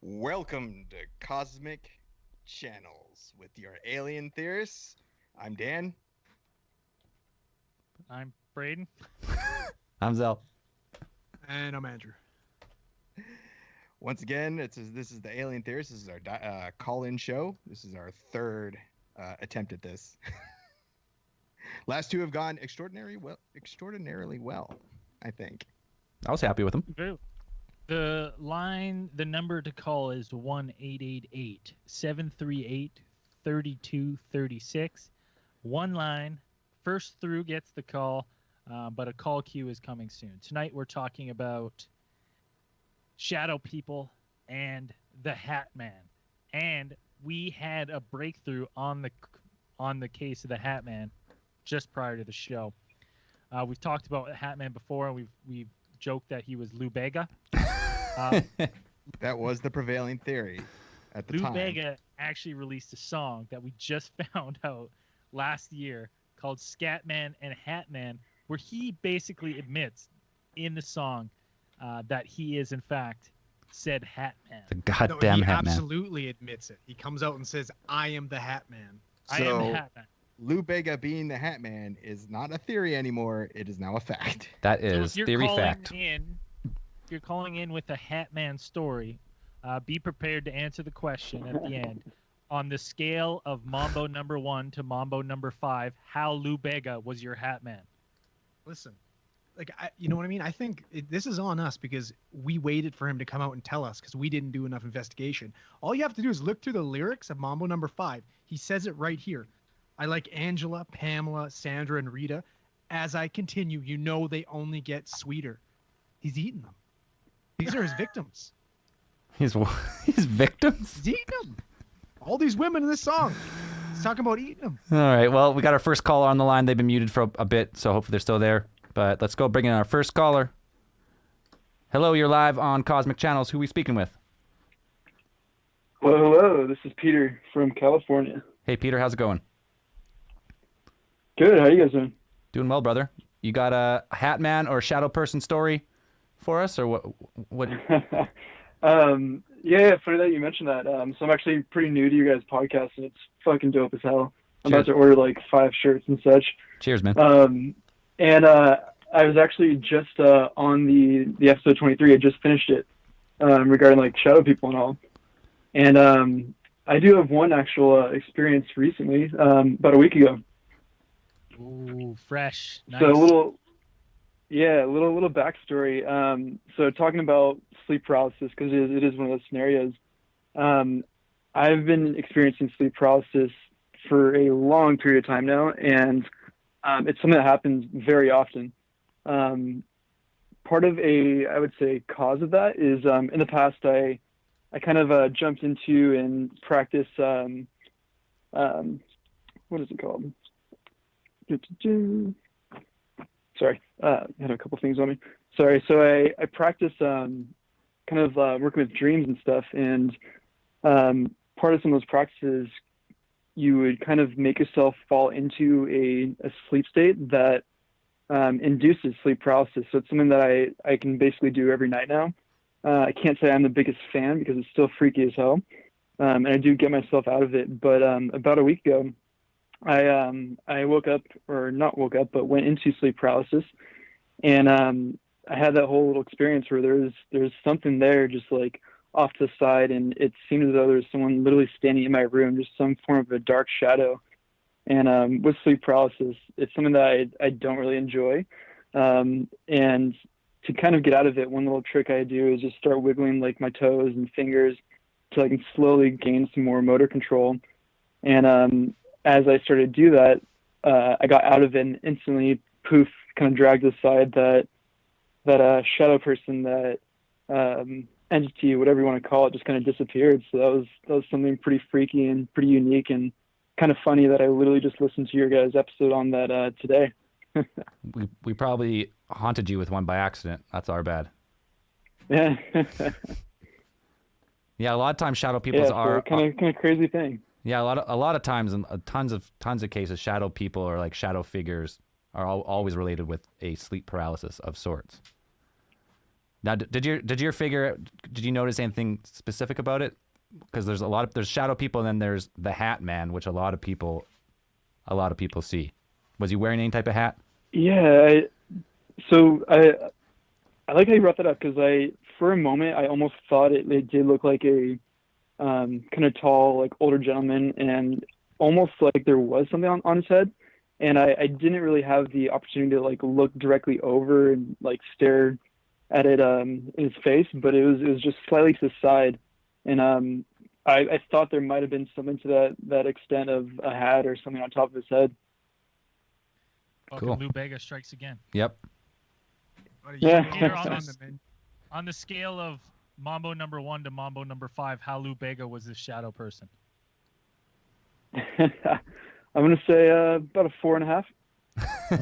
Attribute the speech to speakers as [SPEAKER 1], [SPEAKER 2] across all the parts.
[SPEAKER 1] Welcome to Cosmic Channels with your alien theorists. I'm Dan.
[SPEAKER 2] I'm Braden.
[SPEAKER 3] I'm Zell.
[SPEAKER 4] And I'm Andrew.
[SPEAKER 1] Once again, this is the Alien Theorist. This is our call-in show. This is our third attempt at this. Last two have gone extraordinarily well, I think.
[SPEAKER 3] I was happy with them.
[SPEAKER 2] The number to call is 1-888-738-3236. One line, first through gets the call, but a call queue is coming soon. Tonight we're talking about shadow people and the Hat Man, and we had a breakthrough on the case of the Hat Man just prior to the show. We've talked about Hat Man before, and we've joked that he was Lou Bega.
[SPEAKER 1] That was the prevailing theory at the time.
[SPEAKER 2] Lou Bega actually released a song that we just found out last year called Scatman and Hatman, where he basically admits in the song that he is in fact said Hatman.
[SPEAKER 3] The goddamn Hat Man.
[SPEAKER 4] He absolutely admits it. He comes out and says, "I am the Hat Man."
[SPEAKER 2] I am the Hatman.
[SPEAKER 1] Lou Bega being the Hat Man is not a theory anymore. It is now a fact.
[SPEAKER 3] That is theory fact.
[SPEAKER 2] If you're calling in with a Hatman story, be prepared to answer the question at the end. On the scale of Mambo number 1 to Mambo number 5, how Lou Bega was your Hatman?
[SPEAKER 4] Listen, you know what I mean? I think this is on us because we waited for him to come out and tell us because we didn't do enough investigation. All you have to do is look through the lyrics of Mambo number 5. He says it right here. I like Angela, Pamela, Sandra, and Rita. As I continue, you know they only get sweeter. He's eating them. These are his victims.
[SPEAKER 3] His victims?
[SPEAKER 4] He's eating them. All these women in this song. He's talking about eating them.
[SPEAKER 3] All right. Well, we got our first caller on the line. They've been muted for a bit, so hopefully they're still there. But let's go bring in our first caller. Hello, you're live on Cosmic Channels. Who are we speaking with?
[SPEAKER 5] Well, hello. This is Peter from California.
[SPEAKER 3] Hey, Peter. How's it going?
[SPEAKER 5] Good. How you guys doing?
[SPEAKER 3] Doing well, brother. You got a Hat Man or Shadow Person story for us, or what?
[SPEAKER 5] Yeah, funny that you mentioned that. So I'm actually pretty new to you guys' podcast, and it's fucking dope as hell. I'm about to order like 5 shirts and such.
[SPEAKER 3] Cheers, man.
[SPEAKER 5] I was actually just on the episode 23. I just finished it regarding like shadow people and all. And I do have one actual experience recently, about a week ago.
[SPEAKER 2] Ooh, fresh. Nice.
[SPEAKER 5] So a little backstory. So talking about sleep paralysis, because it is one of those scenarios. I've been experiencing sleep paralysis for a long period of time now, and it's something that happens very often. Part of I would say, cause of that is in the past I kind of jumped into and practiced, what is it called? Sorry, I had a couple things on me. Sorry. So I practiced kind of working with dreams and stuff, and part of some of those practices, you would kind of make yourself fall into a sleep state that induces sleep paralysis. So it's something that I can basically do every night now. I can't say I'm the biggest fan because it's still freaky as hell, and I do get myself out of it. But about a week ago, I woke up, or not woke up, but went into sleep paralysis, and I had that whole little experience where there's something there just like off to the side, and it seemed as though there was someone literally standing in my room, just some form of a dark shadow. And with sleep paralysis, it's something that I don't really enjoy. And to kind of get out of it, one little trick I do is just start wiggling like my toes and fingers so I can slowly gain some more motor control. And as I started to do that, I got out of it and instantly, poof, kind of dragged aside that shadow person, that entity, whatever you want to call it, just kind of disappeared. So that was something pretty freaky and pretty unique, and kind of funny that I literally just listened to your guys' episode on that today.
[SPEAKER 3] we probably haunted you with one by accident. That's our bad.
[SPEAKER 5] Yeah.
[SPEAKER 3] Yeah, a lot of times shadow peoples are
[SPEAKER 5] kind of crazy thing.
[SPEAKER 3] Yeah, a lot of times, and tons of cases, shadow people or like shadow figures are always related with a sleep paralysis of sorts. Now, did you notice anything specific about it? Because there's shadow people, and then there's the Hat Man, which a lot of people see. Was he wearing any type of hat?
[SPEAKER 5] Yeah. I like how you brought that up, because for a moment, I almost thought it did look like a kind of tall, like older gentleman, and almost like there was something on his head. And I didn't really have the opportunity to like look directly over and like stare at it in his face, but it was just slightly to the side. And I thought there might have been something to that extent of a hat or something on top of his head.
[SPEAKER 2] Cool. Lou Bega strikes again.
[SPEAKER 3] Yep.
[SPEAKER 5] Yeah.
[SPEAKER 2] On the scale of Mambo number 1 to Mambo number 5, how Lou Bega was this shadow person?
[SPEAKER 5] I'm gonna say about a 4.5.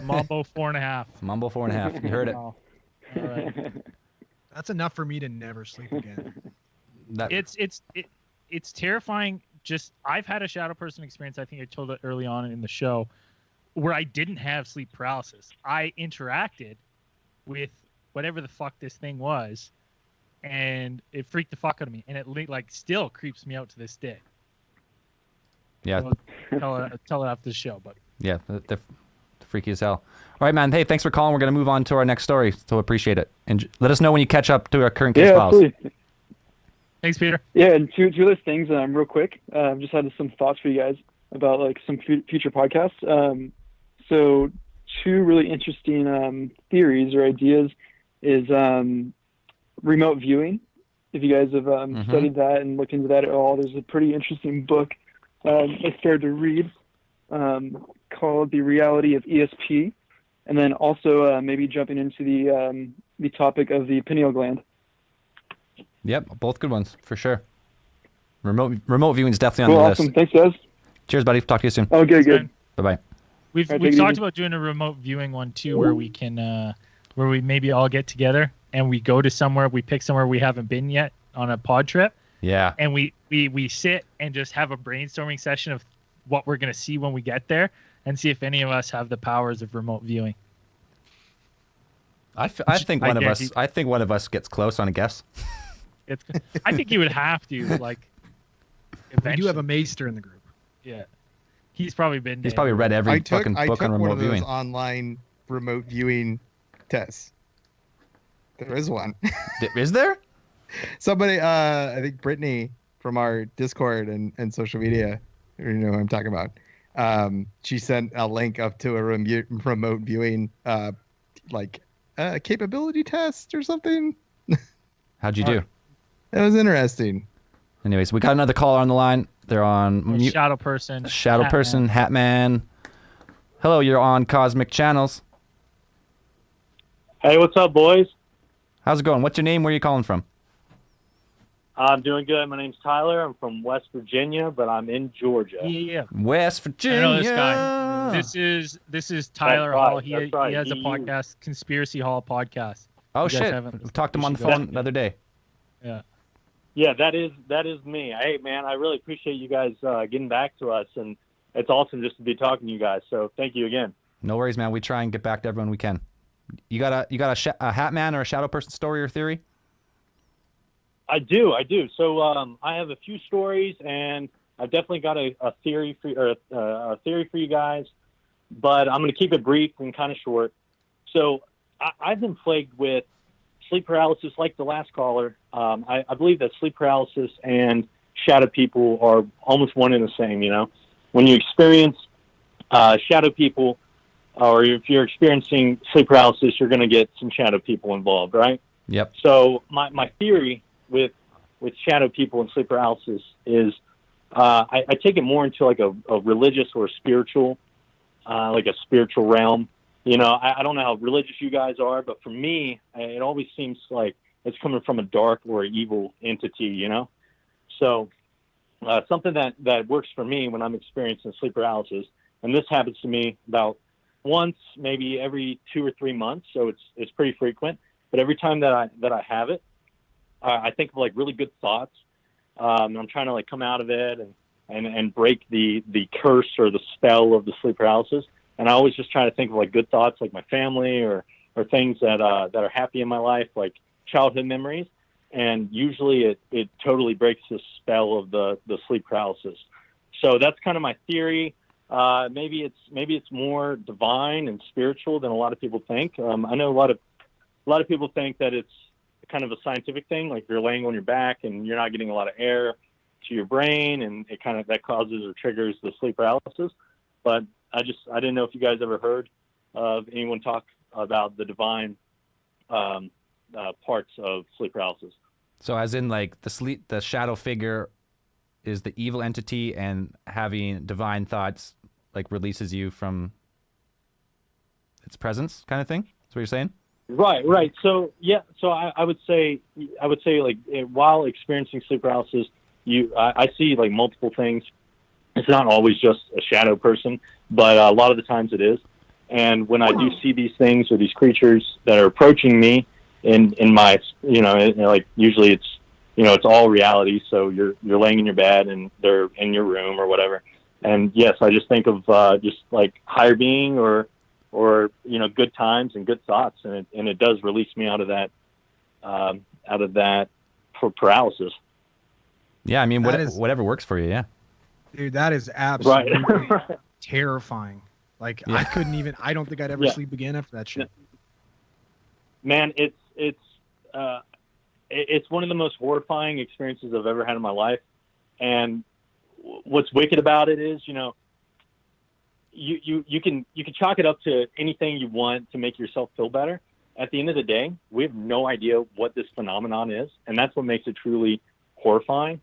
[SPEAKER 2] Mambo 4.5.
[SPEAKER 3] Mambo 4.5. You heard it.
[SPEAKER 2] All right.
[SPEAKER 4] That's enough for me to never sleep again.
[SPEAKER 2] It's terrifying. Just I've had a shadow person experience. I think I told it early on in the show, where I didn't have sleep paralysis. I interacted with whatever the fuck this thing was, and it freaked the fuck out of me, and it like still creeps me out to this day.
[SPEAKER 3] Yeah.
[SPEAKER 2] I'll tell it after the show, but
[SPEAKER 3] yeah, they're freaky as hell. All right, man. Hey, thanks for calling. We're gonna move on to our next story, so appreciate it. And let us know when you catch up to our current case files.
[SPEAKER 5] Absolutely.
[SPEAKER 2] Thanks, Peter.
[SPEAKER 5] Yeah, and two other things, real quick. I've just had some thoughts for you guys about like some future podcasts. So 2 really interesting theories or ideas is remote viewing. If you guys have studied that and looked into that at all, there's a pretty interesting book I started to read called The Reality of ESP, and then also maybe jumping into the topic of the pineal gland.
[SPEAKER 3] Yep, both good ones for sure. Remote viewing is definitely on the
[SPEAKER 5] awesome.
[SPEAKER 3] list.
[SPEAKER 5] Thanks, guys.
[SPEAKER 3] Cheers, buddy. Talk to you soon.
[SPEAKER 5] Oh, good.
[SPEAKER 3] Bye bye.
[SPEAKER 2] We've talked about doing a remote viewing one too, where we can where we maybe all get together and we go to somewhere. We pick somewhere we haven't been yet on a pod trip.
[SPEAKER 3] Yeah.
[SPEAKER 2] And we sit and just have a brainstorming session of what we're gonna see when we get there, and see if any of us have the powers of remote viewing.
[SPEAKER 3] I think one of us gets close on a guess.
[SPEAKER 2] I think you would have to like.
[SPEAKER 4] We do have a maester in the group.
[SPEAKER 2] Yeah, he's probably
[SPEAKER 3] read every fucking book on remote viewing.
[SPEAKER 1] I took online remote viewing tests. There is one.
[SPEAKER 3] Is there?
[SPEAKER 1] Somebody, I think Brittany from our Discord and social media, you know who I'm talking about. She sent a link up to a remote viewing, capability test or something.
[SPEAKER 3] How'd you do?
[SPEAKER 1] That was interesting.
[SPEAKER 3] Anyways, we got another caller on the line. They're on
[SPEAKER 2] Shadow Person.
[SPEAKER 3] Shadow Person, Hat Man. Hello, you're on Cosmic Channels.
[SPEAKER 6] Hey, what's up, boys?
[SPEAKER 3] How's it going? What's your name? Where are you calling from?
[SPEAKER 6] I'm doing good. My name's Tyler. I'm from West Virginia, but I'm in Georgia.
[SPEAKER 2] Yeah.
[SPEAKER 3] West Virginia.
[SPEAKER 2] I know this guy. This is Tyler Hall. He has a podcast, Conspiracy Hall podcast.
[SPEAKER 3] Oh shit! We talked to him on the phone the other day.
[SPEAKER 2] Yeah.
[SPEAKER 6] Yeah, that is me. Hey, man, I really appreciate you guys getting back to us, and it's awesome just to be talking to you guys. So thank you again.
[SPEAKER 3] No worries, man. We try and get back to everyone we can. You got a Hat Man or a Shadow Person story or theory?
[SPEAKER 6] I do. So I have a few stories, and I've definitely got a theory for you guys, but I'm going to keep it brief and kind of short. So I've been plagued with sleep paralysis, like the last caller. I believe that sleep paralysis and shadow people are almost one and the same. You know, when you experience shadow people, or if you're experiencing sleep paralysis, you're going to get some shadow people involved, right?
[SPEAKER 3] Yep.
[SPEAKER 6] So my theory with shadow people and sleep paralysis is I take it more into like a religious or spiritual, like a spiritual realm. You know, I don't know how religious you guys are, but for me, it always seems like it's coming from a dark or evil entity, you know? So something that works for me when I'm experiencing sleep paralysis, and this happens to me about once, maybe every 2 or 3 months, so it's pretty frequent. But every time that I have it, I think of like really good thoughts. I'm trying to like come out of it and break the curse or the spell of the sleep paralysis. And I always just try to think of like good thoughts, like my family or things that are happy in my life, like childhood memories, and usually it totally breaks the spell of the sleep paralysis. So that's kind of my theory. Maybe it's more divine and spiritual than a lot of people think. I know a lot of people think that it's kind of a scientific thing, like you're laying on your back and you're not getting a lot of air to your brain, and that causes or triggers the sleep paralysis. But I didn't know if you guys ever heard of anyone talk about the divine parts of sleep paralysis.
[SPEAKER 3] So as in like the shadow figure is the evil entity, and having divine thoughts like releases you from its presence, kind of thing? That's what you're saying?
[SPEAKER 6] Right. So yeah, I would say like while experiencing sleep paralysis, I see like multiple things. It's not always just a shadow person, but a lot of the times it is. And when I do see these things or these creatures that are approaching me in my, like usually it's all reality. So you're laying in your bed and they're in your room or whatever. And yes, I just think of just like higher being or good times and good thoughts, and it does release me out of that paralysis.
[SPEAKER 3] Yeah, I mean, whatever works for you. Yeah,
[SPEAKER 4] dude, that is absolutely
[SPEAKER 6] right.
[SPEAKER 4] terrifying. Like
[SPEAKER 3] Yeah.
[SPEAKER 4] I don't think I'd ever sleep again after that shit.
[SPEAKER 6] Man, it's one of the most horrifying experiences I've ever had in my life. And what's wicked about it is, you can chalk it up to anything you want to make yourself feel better. At the end of the day, we have no idea what this phenomenon is, and that's what makes it truly horrifying.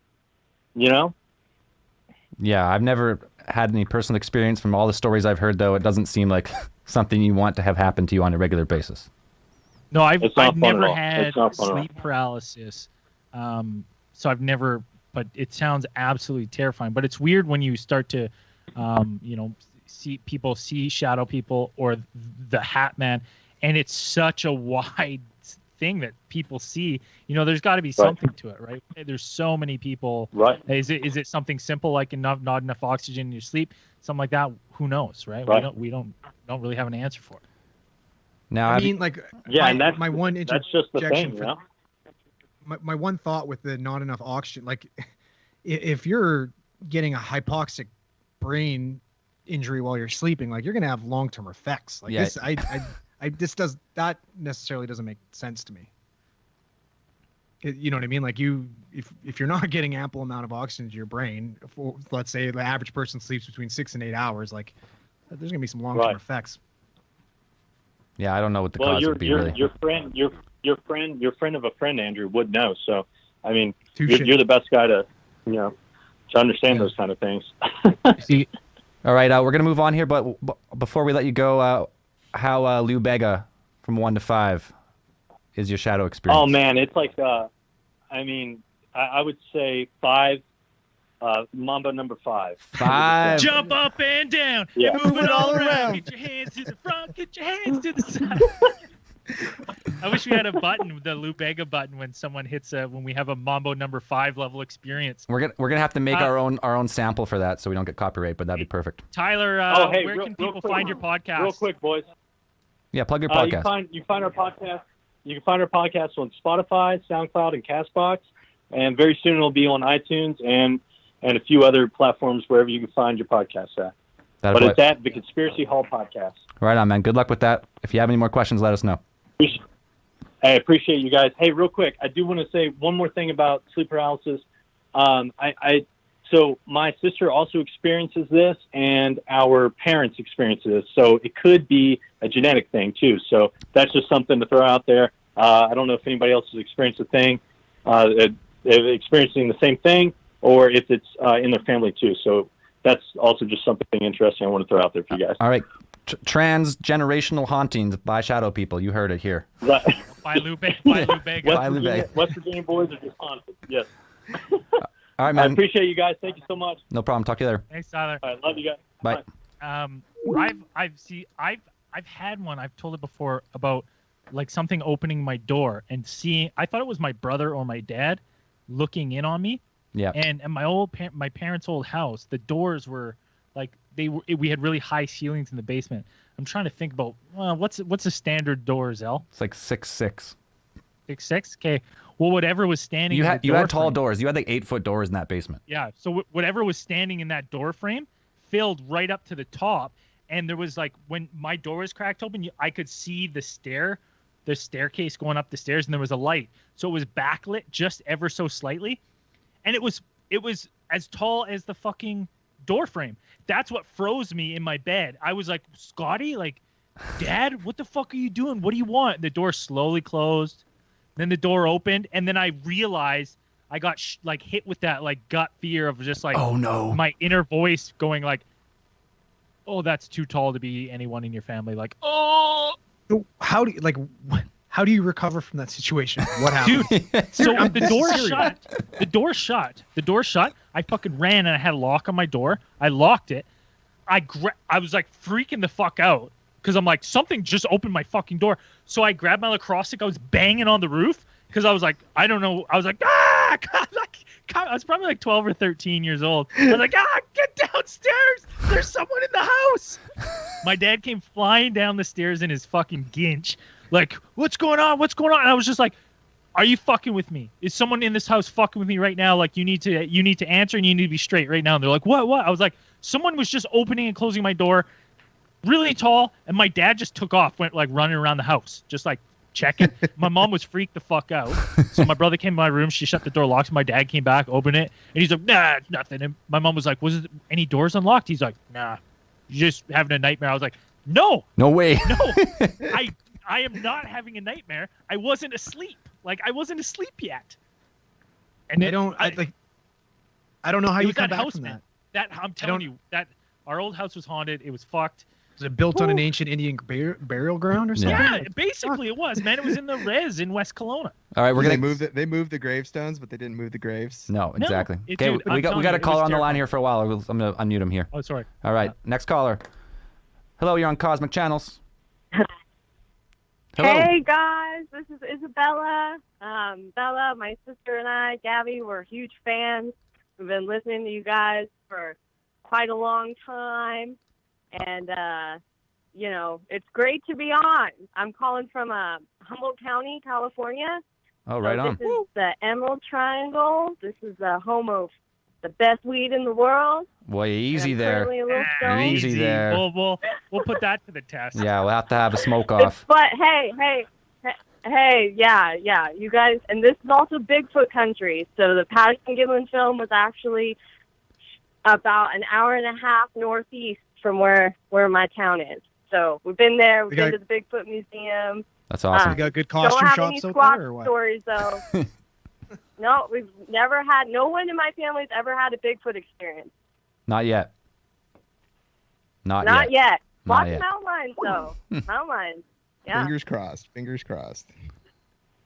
[SPEAKER 3] Yeah, I've never had any personal experience. From all the stories I've heard, though, it doesn't seem like something you want to have happen to you on a regular basis.
[SPEAKER 2] No, I've never
[SPEAKER 6] all.
[SPEAKER 2] had
[SPEAKER 6] It's not fun at all.
[SPEAKER 2] sleep paralysis. So I've never, but it sounds absolutely terrifying. But it's weird when you start to, see shadow people or the Hat Man, and it's such a wide thing that people see. There's got to be something to it, right? There's so many people.
[SPEAKER 6] Right.
[SPEAKER 2] Is it something simple like not enough oxygen in your sleep, something like that? Who knows, right?
[SPEAKER 6] Right.
[SPEAKER 2] We don't really have an answer for it.
[SPEAKER 3] Now,
[SPEAKER 4] I mean, like,
[SPEAKER 6] Yeah, and
[SPEAKER 4] my one
[SPEAKER 6] that's just the
[SPEAKER 4] interjection
[SPEAKER 6] thing,
[SPEAKER 4] my one thought with the not enough oxygen, like if you're getting a hypoxic brain injury while you're sleeping, like you're going to have long-term effects. Like
[SPEAKER 3] Yeah.
[SPEAKER 4] this, that necessarily doesn't make sense to me. You know what I mean? Like if you're not getting ample amount of oxygen to your brain, let's say the average person sleeps between 6 and 8 hours, like there's going to be some long-term
[SPEAKER 6] Right.
[SPEAKER 4] effects.
[SPEAKER 3] yeah, I don't know what the cause would be really.
[SPEAKER 6] Your friend of a friend, Andrew, would know. So, I mean,
[SPEAKER 4] Touche.
[SPEAKER 6] you're the best guy to understand those kind of things.
[SPEAKER 2] See,
[SPEAKER 3] All right, we're gonna move on here, but before we let you go, how Lou Bega from 1 to 5 is your shadow experience?
[SPEAKER 6] Oh man, it's like, I would say 5. Mambo number 5.
[SPEAKER 3] 5.
[SPEAKER 2] jump up and down,
[SPEAKER 6] Yeah.
[SPEAKER 2] move it all around. Get your hands to the front, get your hands to the side. I wish we had a button, the Lou Bega button, when someone hits when we have a Mambo number 5 level experience.
[SPEAKER 3] We're gonna have to make our own sample for that, so we don't get copyright. But that'd be perfect.
[SPEAKER 2] Tyler,
[SPEAKER 6] Hey,
[SPEAKER 2] where
[SPEAKER 6] real-
[SPEAKER 2] can
[SPEAKER 6] real
[SPEAKER 2] people
[SPEAKER 6] quick.
[SPEAKER 2] find your podcast?
[SPEAKER 6] Real quick, boys.
[SPEAKER 3] Yeah, plug your
[SPEAKER 6] You
[SPEAKER 3] podcast.
[SPEAKER 6] can find our podcast. You can find our podcast on Spotify, SoundCloud, and Castbox, and very soon it'll be on iTunes and a few other platforms wherever you can find your podcast at. But it's at the Conspiracy Hall Podcast.
[SPEAKER 3] Right on, man. Good luck with that. If you have any more questions, let us know.
[SPEAKER 6] I appreciate you guys. Hey, real quick, I do want to say one more thing about sleep paralysis. So my sister also experiences this, and our parents experience this. So it could be a genetic thing too. So that's just something to throw out there. I don't know if anybody else has experienced a thing, experiencing the same thing, or if it's in their family too. So that's also just something interesting I want to throw out there for you guys.
[SPEAKER 3] All right. Transgenerational hauntings by shadow people. You heard it here.
[SPEAKER 6] Right.
[SPEAKER 2] By Lou Bega.
[SPEAKER 6] West Virginia boys are just haunted. Yes.
[SPEAKER 3] All right,
[SPEAKER 6] I
[SPEAKER 3] man.
[SPEAKER 6] appreciate you guys. Thank you so much.
[SPEAKER 3] No problem. Talk to you later.
[SPEAKER 2] Thanks, Tyler.
[SPEAKER 6] All right, love you guys.
[SPEAKER 3] Bye.
[SPEAKER 2] I've had one. I've told it before about like something opening my door and seeing. I thought it was my brother or my dad looking in on me.
[SPEAKER 3] Yeah.
[SPEAKER 2] And my parents' old house, the doors were like we had really high ceilings in the basement. I'm trying to think about what's a standard door, Zell?
[SPEAKER 3] It's like 6'6".
[SPEAKER 2] 6'6". Okay. Well, whatever was standing.
[SPEAKER 3] You
[SPEAKER 2] in
[SPEAKER 3] had
[SPEAKER 2] the door
[SPEAKER 3] tall
[SPEAKER 2] frame,
[SPEAKER 3] doors. You had like 8-foot doors in that basement.
[SPEAKER 2] Yeah. So whatever was standing in that door frame filled right up to the top, and there was like when my door was cracked open, I could see the staircase going up the stairs, and there was a light. So it was backlit just ever so slightly, and it was as tall as the fucking door frame. That's what froze me in my bed. I was like, Scotty, like, Dad, what the fuck are you doing? What do you want? The door slowly closed. Then the door opened, and then I realized I got hit with that like gut fear of just like,
[SPEAKER 3] oh no,
[SPEAKER 2] my inner voice going like, oh, that's too tall to be anyone in your family. Like, oh.
[SPEAKER 4] So how do you recover from that situation? What happened?
[SPEAKER 2] Dude, so the door shut. The door shut. I fucking ran, and I had a lock on my door. I locked it. I was like freaking the fuck out because I'm like, something just opened my fucking door. So I grabbed my lacrosse stick. I was banging on the roof because I was like, I don't know. I was like, ah! I was probably like 12 or 13 years old. I was like, get downstairs. There's someone in the house. My dad came flying down the stairs in his fucking ginch. Like, what's going on? What's going on? And I was just like, are you fucking with me? Is someone in this house fucking with me right now? Like, you need to answer, and you need to be straight right now. And they're like, what? I was like, someone was just opening and closing my door, really tall, and my dad just took off, went like running around the house, just like checking. My mom was freaked the fuck out. So my brother came to my room. She shut the door, locked. My dad came back, opened it, and he's like, nah, it's nothing. And my mom was like, was it any doors unlocked? He's like, nah, you're just having a nightmare. I was like, no
[SPEAKER 3] way.
[SPEAKER 2] No, I am not having a nightmare. I wasn't asleep. Like, I wasn't asleep yet. And
[SPEAKER 4] I don't know how you come back from that.
[SPEAKER 2] I'm telling you, that our old house was haunted. It was fucked.
[SPEAKER 4] Was it built on an ancient Indian burial ground or something?
[SPEAKER 2] Yeah, basically it was. Man, it was in the res in West Kelowna.
[SPEAKER 3] All right,
[SPEAKER 1] They moved the gravestones, but they didn't move the graves.
[SPEAKER 3] No, exactly.
[SPEAKER 2] No,
[SPEAKER 3] Okay,
[SPEAKER 2] dude,
[SPEAKER 3] we got a caller on the line here for a while. I'm gonna unmute him here.
[SPEAKER 2] Oh, sorry.
[SPEAKER 3] All right, next caller. Hello, you're on Cosmic Channels. Hello.
[SPEAKER 7] Hey guys, this is Isabella. Bella, my sister, and I, Gabby, we're huge fans. We've been listening to you guys for quite a long time, and it's great to be on. I'm calling from Humboldt County, California.
[SPEAKER 3] Oh, right on.
[SPEAKER 7] This is the Emerald Triangle. This is the home of the best weed in the world.
[SPEAKER 3] Boy, easy there.
[SPEAKER 2] Easy
[SPEAKER 3] there.
[SPEAKER 2] We'll put that to the test.
[SPEAKER 3] Yeah, we'll have to have a smoke off.
[SPEAKER 7] But hey, yeah, you guys, and this is also Bigfoot country. So the Patterson Gimlin film was actually about an hour and a half northeast from where my town is. So we've been there. We've been to the Bigfoot Museum.
[SPEAKER 3] That's awesome.
[SPEAKER 4] You got good costume
[SPEAKER 7] don't have
[SPEAKER 4] shops
[SPEAKER 7] any
[SPEAKER 4] so
[SPEAKER 7] squat
[SPEAKER 4] far, or what?
[SPEAKER 7] stories though. No, we've never had. No one in my family's ever had a Bigfoot experience.
[SPEAKER 3] Not yet.
[SPEAKER 7] Not yet. Lots of mountain lions though. Mountain lions. Yeah.
[SPEAKER 1] Fingers crossed. Fingers crossed.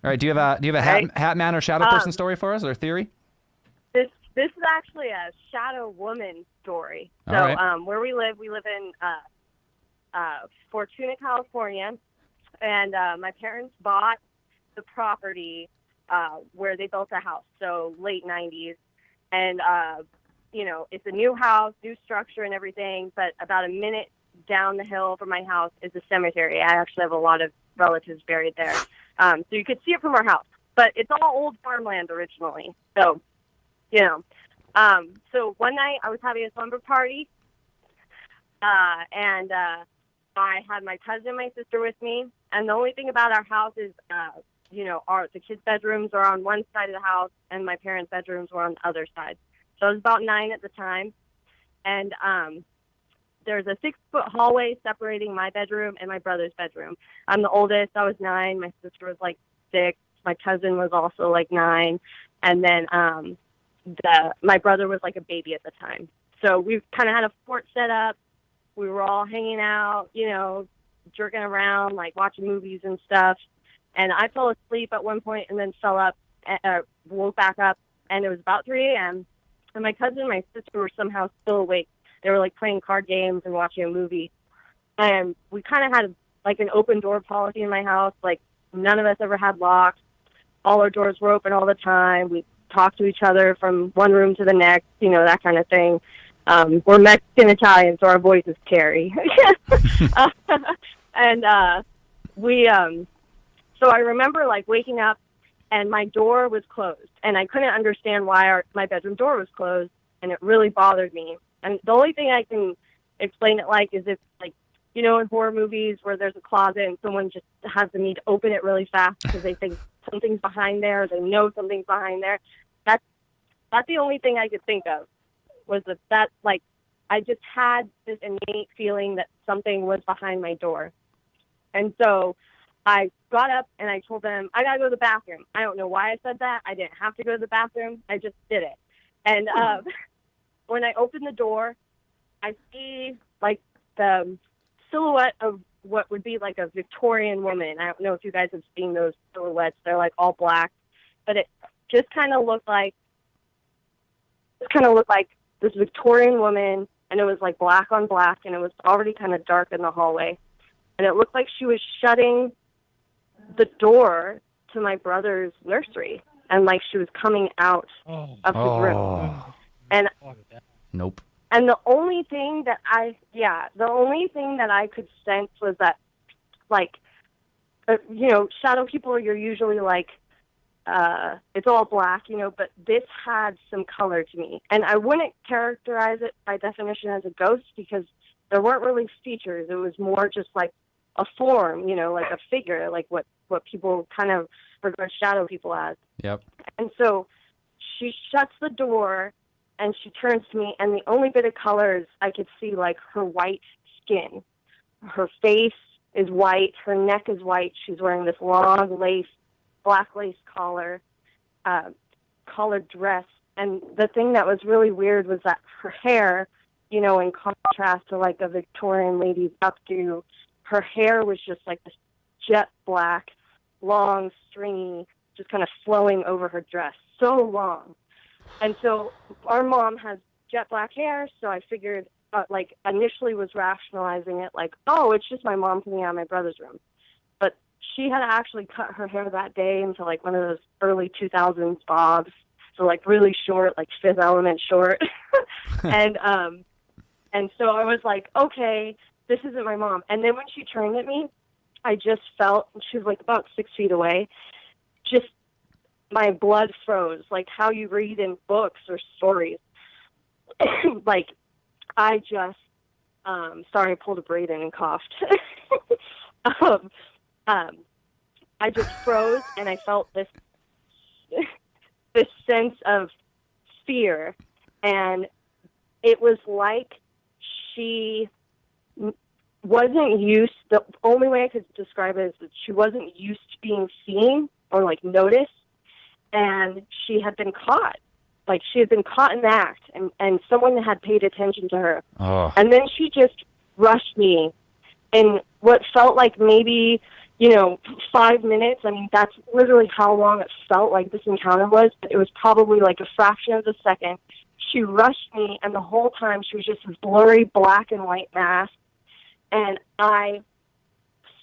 [SPEAKER 3] All right. Do you have a hat man or shadow person story for us, or theory?
[SPEAKER 7] This is actually a shadow woman story. So
[SPEAKER 3] all right.
[SPEAKER 7] Where we live in Fortuna, California, and my parents bought the property where they built a house. So late 90s, and it's a new house, new structure, and everything. But about a minute down the hill from my house is a cemetery. I actually have a lot of relatives buried there. So you could see it from our house. But it's all old farmland originally. So, so one night I was having a slumber party, and I had my cousin and my sister with me. And the only thing about our house is, the kids' bedrooms are on one side of the house, and my parents' bedrooms were on the other side. So I was about 9 at the time. And there's a 6-foot hallway separating my bedroom and my brother's bedroom. I'm the oldest. I was 9. My sister was like 6. My cousin was also like 9. And then my brother was like a baby at the time. So we kind of had a fort set up. We were all hanging out, jerking around, like watching movies and stuff. And I fell asleep at one point and then woke back up, and it was about 3 a.m. And my cousin and my sister were somehow still awake. They were like playing card games and watching a movie. And we kind of had like an open door policy in my house. Like none of us ever had locks. All our doors were open all the time. We talked to each other from one room to the next, that kind of thing. We're Mexican Italian, so our voices carry. And so I remember like waking up and my door was closed, and I couldn't understand why my bedroom door was closed, and it really bothered me. And the only thing I can explain it like is if, like, you know, in horror movies where there's a closet and someone just has the need to open it really fast because they think something's behind there, they know something's behind there. That's the only thing I could think of, was that like, I just had this innate feeling that something was behind my door. And so I got up and I told them, I got to go to the bathroom. I don't know why I said that. I didn't have to go to the bathroom. I just did it. And when I opened the door, I see like the silhouette of what would be like a Victorian woman. I don't know if you guys have seen those silhouettes. They're like all black, but it just kind of looked like this Victorian woman, and it was like black on black, and it was already kind of dark in the hallway. And it looked like she was shutting the door to my brother's nursery, and like she was coming out of his room. And
[SPEAKER 3] nope.
[SPEAKER 7] And the only thing that I could sense was that, like, you know, shadow people, you're usually like, it's all black, you know, but this had some color to me. And I wouldn't characterize it by definition as a ghost because there weren't really features. It was more just like a form, you know, like a figure, like what people kind of regard shadow people as.
[SPEAKER 3] Yep.
[SPEAKER 7] And so she shuts the door and she turns to me, and the only bit of colors I could see, like her white skin. Her face is white. Her neck is white. She's wearing this long black lace collared dress. And the thing that was really weird was that her hair, you know, in contrast to like a Victorian lady's updo, her hair was just like this jet black, long, stringy, just kind of flowing over her dress. So long. And so our mom has jet black hair, so I figured, like, initially was rationalizing it like, oh, it's just my mom coming out of my brother's room. But she had actually cut her hair that day into, like, one of those early 2000s bobs, so, like, really short, like Fifth Element short. And so I was like, okay, this isn't my mom. And then when she turned at me, I just felt, she was, like, about 6 feet away, just my blood froze, like how you read in books or stories. Like, I just, sorry, I pulled a Braden and coughed. I just froze, and I felt this sense of fear, and it was like she wasn't used. The only way I could describe it is that she wasn't used to being seen or like noticed. And she had been caught. Like, she had been caught in the act, and someone had paid attention to her.
[SPEAKER 3] Oh.
[SPEAKER 7] And then she just rushed me in what felt like maybe, you know, 5 minutes. I mean, that's literally how long it felt like this encounter was, but it was probably like a fraction of a second. She rushed me, and the whole time she was just this blurry black and white mass. And I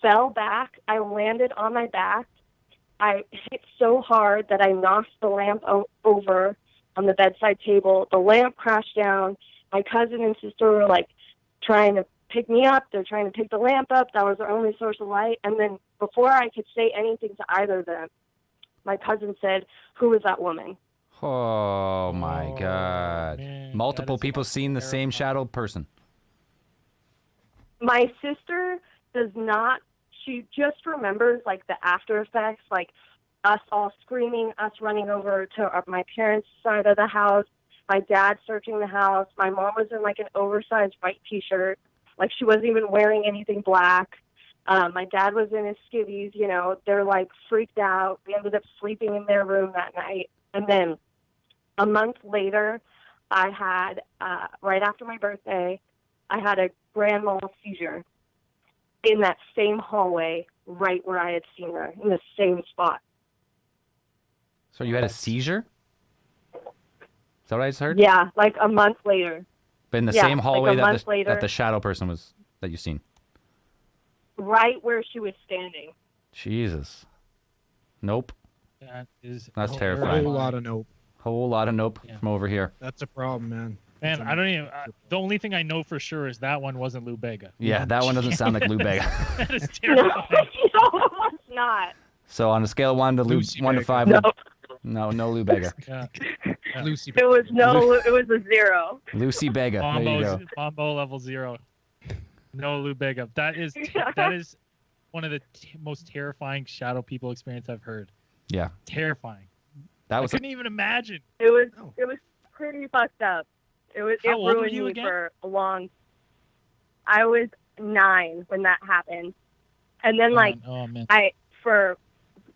[SPEAKER 7] fell back. I landed on my back. I hit so hard that I knocked the lamp over on the bedside table. The lamp crashed down. My cousin and sister were like trying to pick me up. They're trying to pick the lamp up. That was their only source of light. And then before I could say anything to either of them, my cousin said, "Who was that woman?"
[SPEAKER 3] Oh my God.
[SPEAKER 2] Man,
[SPEAKER 3] Multiple people seeing the same shadow person.
[SPEAKER 7] My sister does not. She just remembers, like, the after effects, like us all screaming, us running over to my parents' side of the house, my dad searching the house. My mom was in, like, an oversized white T-shirt. Like, she wasn't even wearing anything black. My dad was in his skivvies, you know. They're, like, freaked out. We ended up sleeping in their room that night. And then a month later, I had, right after my birthday, I had a grand mal seizure in that same hallway, right where I had seen her, in the same spot.
[SPEAKER 3] So you had a seizure? Is that what I just heard?
[SPEAKER 7] Yeah, like a month later.
[SPEAKER 3] But in the
[SPEAKER 7] Yeah,
[SPEAKER 3] same
[SPEAKER 7] like
[SPEAKER 3] hallway
[SPEAKER 7] a month later.
[SPEAKER 3] that the shadow person was, that you seen?
[SPEAKER 7] Right where she was standing.
[SPEAKER 3] Jesus. Nope.
[SPEAKER 2] That's
[SPEAKER 3] That's
[SPEAKER 4] A
[SPEAKER 3] terrifying.
[SPEAKER 4] whole lot of nope.
[SPEAKER 3] Whole lot of nope
[SPEAKER 2] Yeah.
[SPEAKER 3] from over here.
[SPEAKER 4] That's a problem, man.
[SPEAKER 2] Man, I don't even. The only thing I know for sure is that one wasn't Lou Bega.
[SPEAKER 3] Yeah, that one doesn't sound like Lou Bega.
[SPEAKER 2] That is
[SPEAKER 7] No,
[SPEAKER 2] terrifying.
[SPEAKER 7] no, it was not.
[SPEAKER 3] So on a scale of 1 to
[SPEAKER 4] Lucy
[SPEAKER 3] 1 to
[SPEAKER 4] Bega.
[SPEAKER 3] 5, no Lou Bega.
[SPEAKER 2] Yeah.
[SPEAKER 4] Lucy.
[SPEAKER 7] It was it was a 0.
[SPEAKER 3] Lucy Bega. There you go.
[SPEAKER 2] Bombo level 0. No Lou Bega. That is one of the most terrifying shadow people experience I've heard.
[SPEAKER 3] Yeah.
[SPEAKER 2] Terrifying.
[SPEAKER 3] That
[SPEAKER 2] I
[SPEAKER 3] was
[SPEAKER 2] couldn't even imagine.
[SPEAKER 7] It was pretty fucked up. It
[SPEAKER 2] How old were
[SPEAKER 7] ruined
[SPEAKER 2] you
[SPEAKER 7] me
[SPEAKER 2] again?
[SPEAKER 7] for a long. I was 9 when that happened, and then like
[SPEAKER 2] Oh man.
[SPEAKER 7] for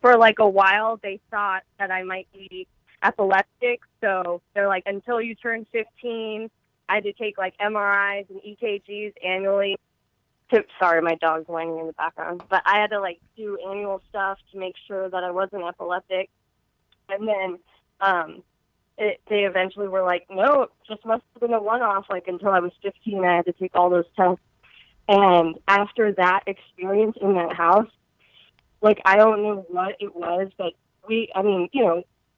[SPEAKER 7] like a while they thought that I might be epileptic. So they're like, until you turn 15, I had to take like MRIs and EKGs annually. Sorry, my dog's whining in the background. But I had to like do annual stuff to make sure that I wasn't epileptic. And then they eventually were like, no, it just must have been a one-off. Like until I was 15, I had to take all those tests. And after that experience in that house, like I don't know what it was, but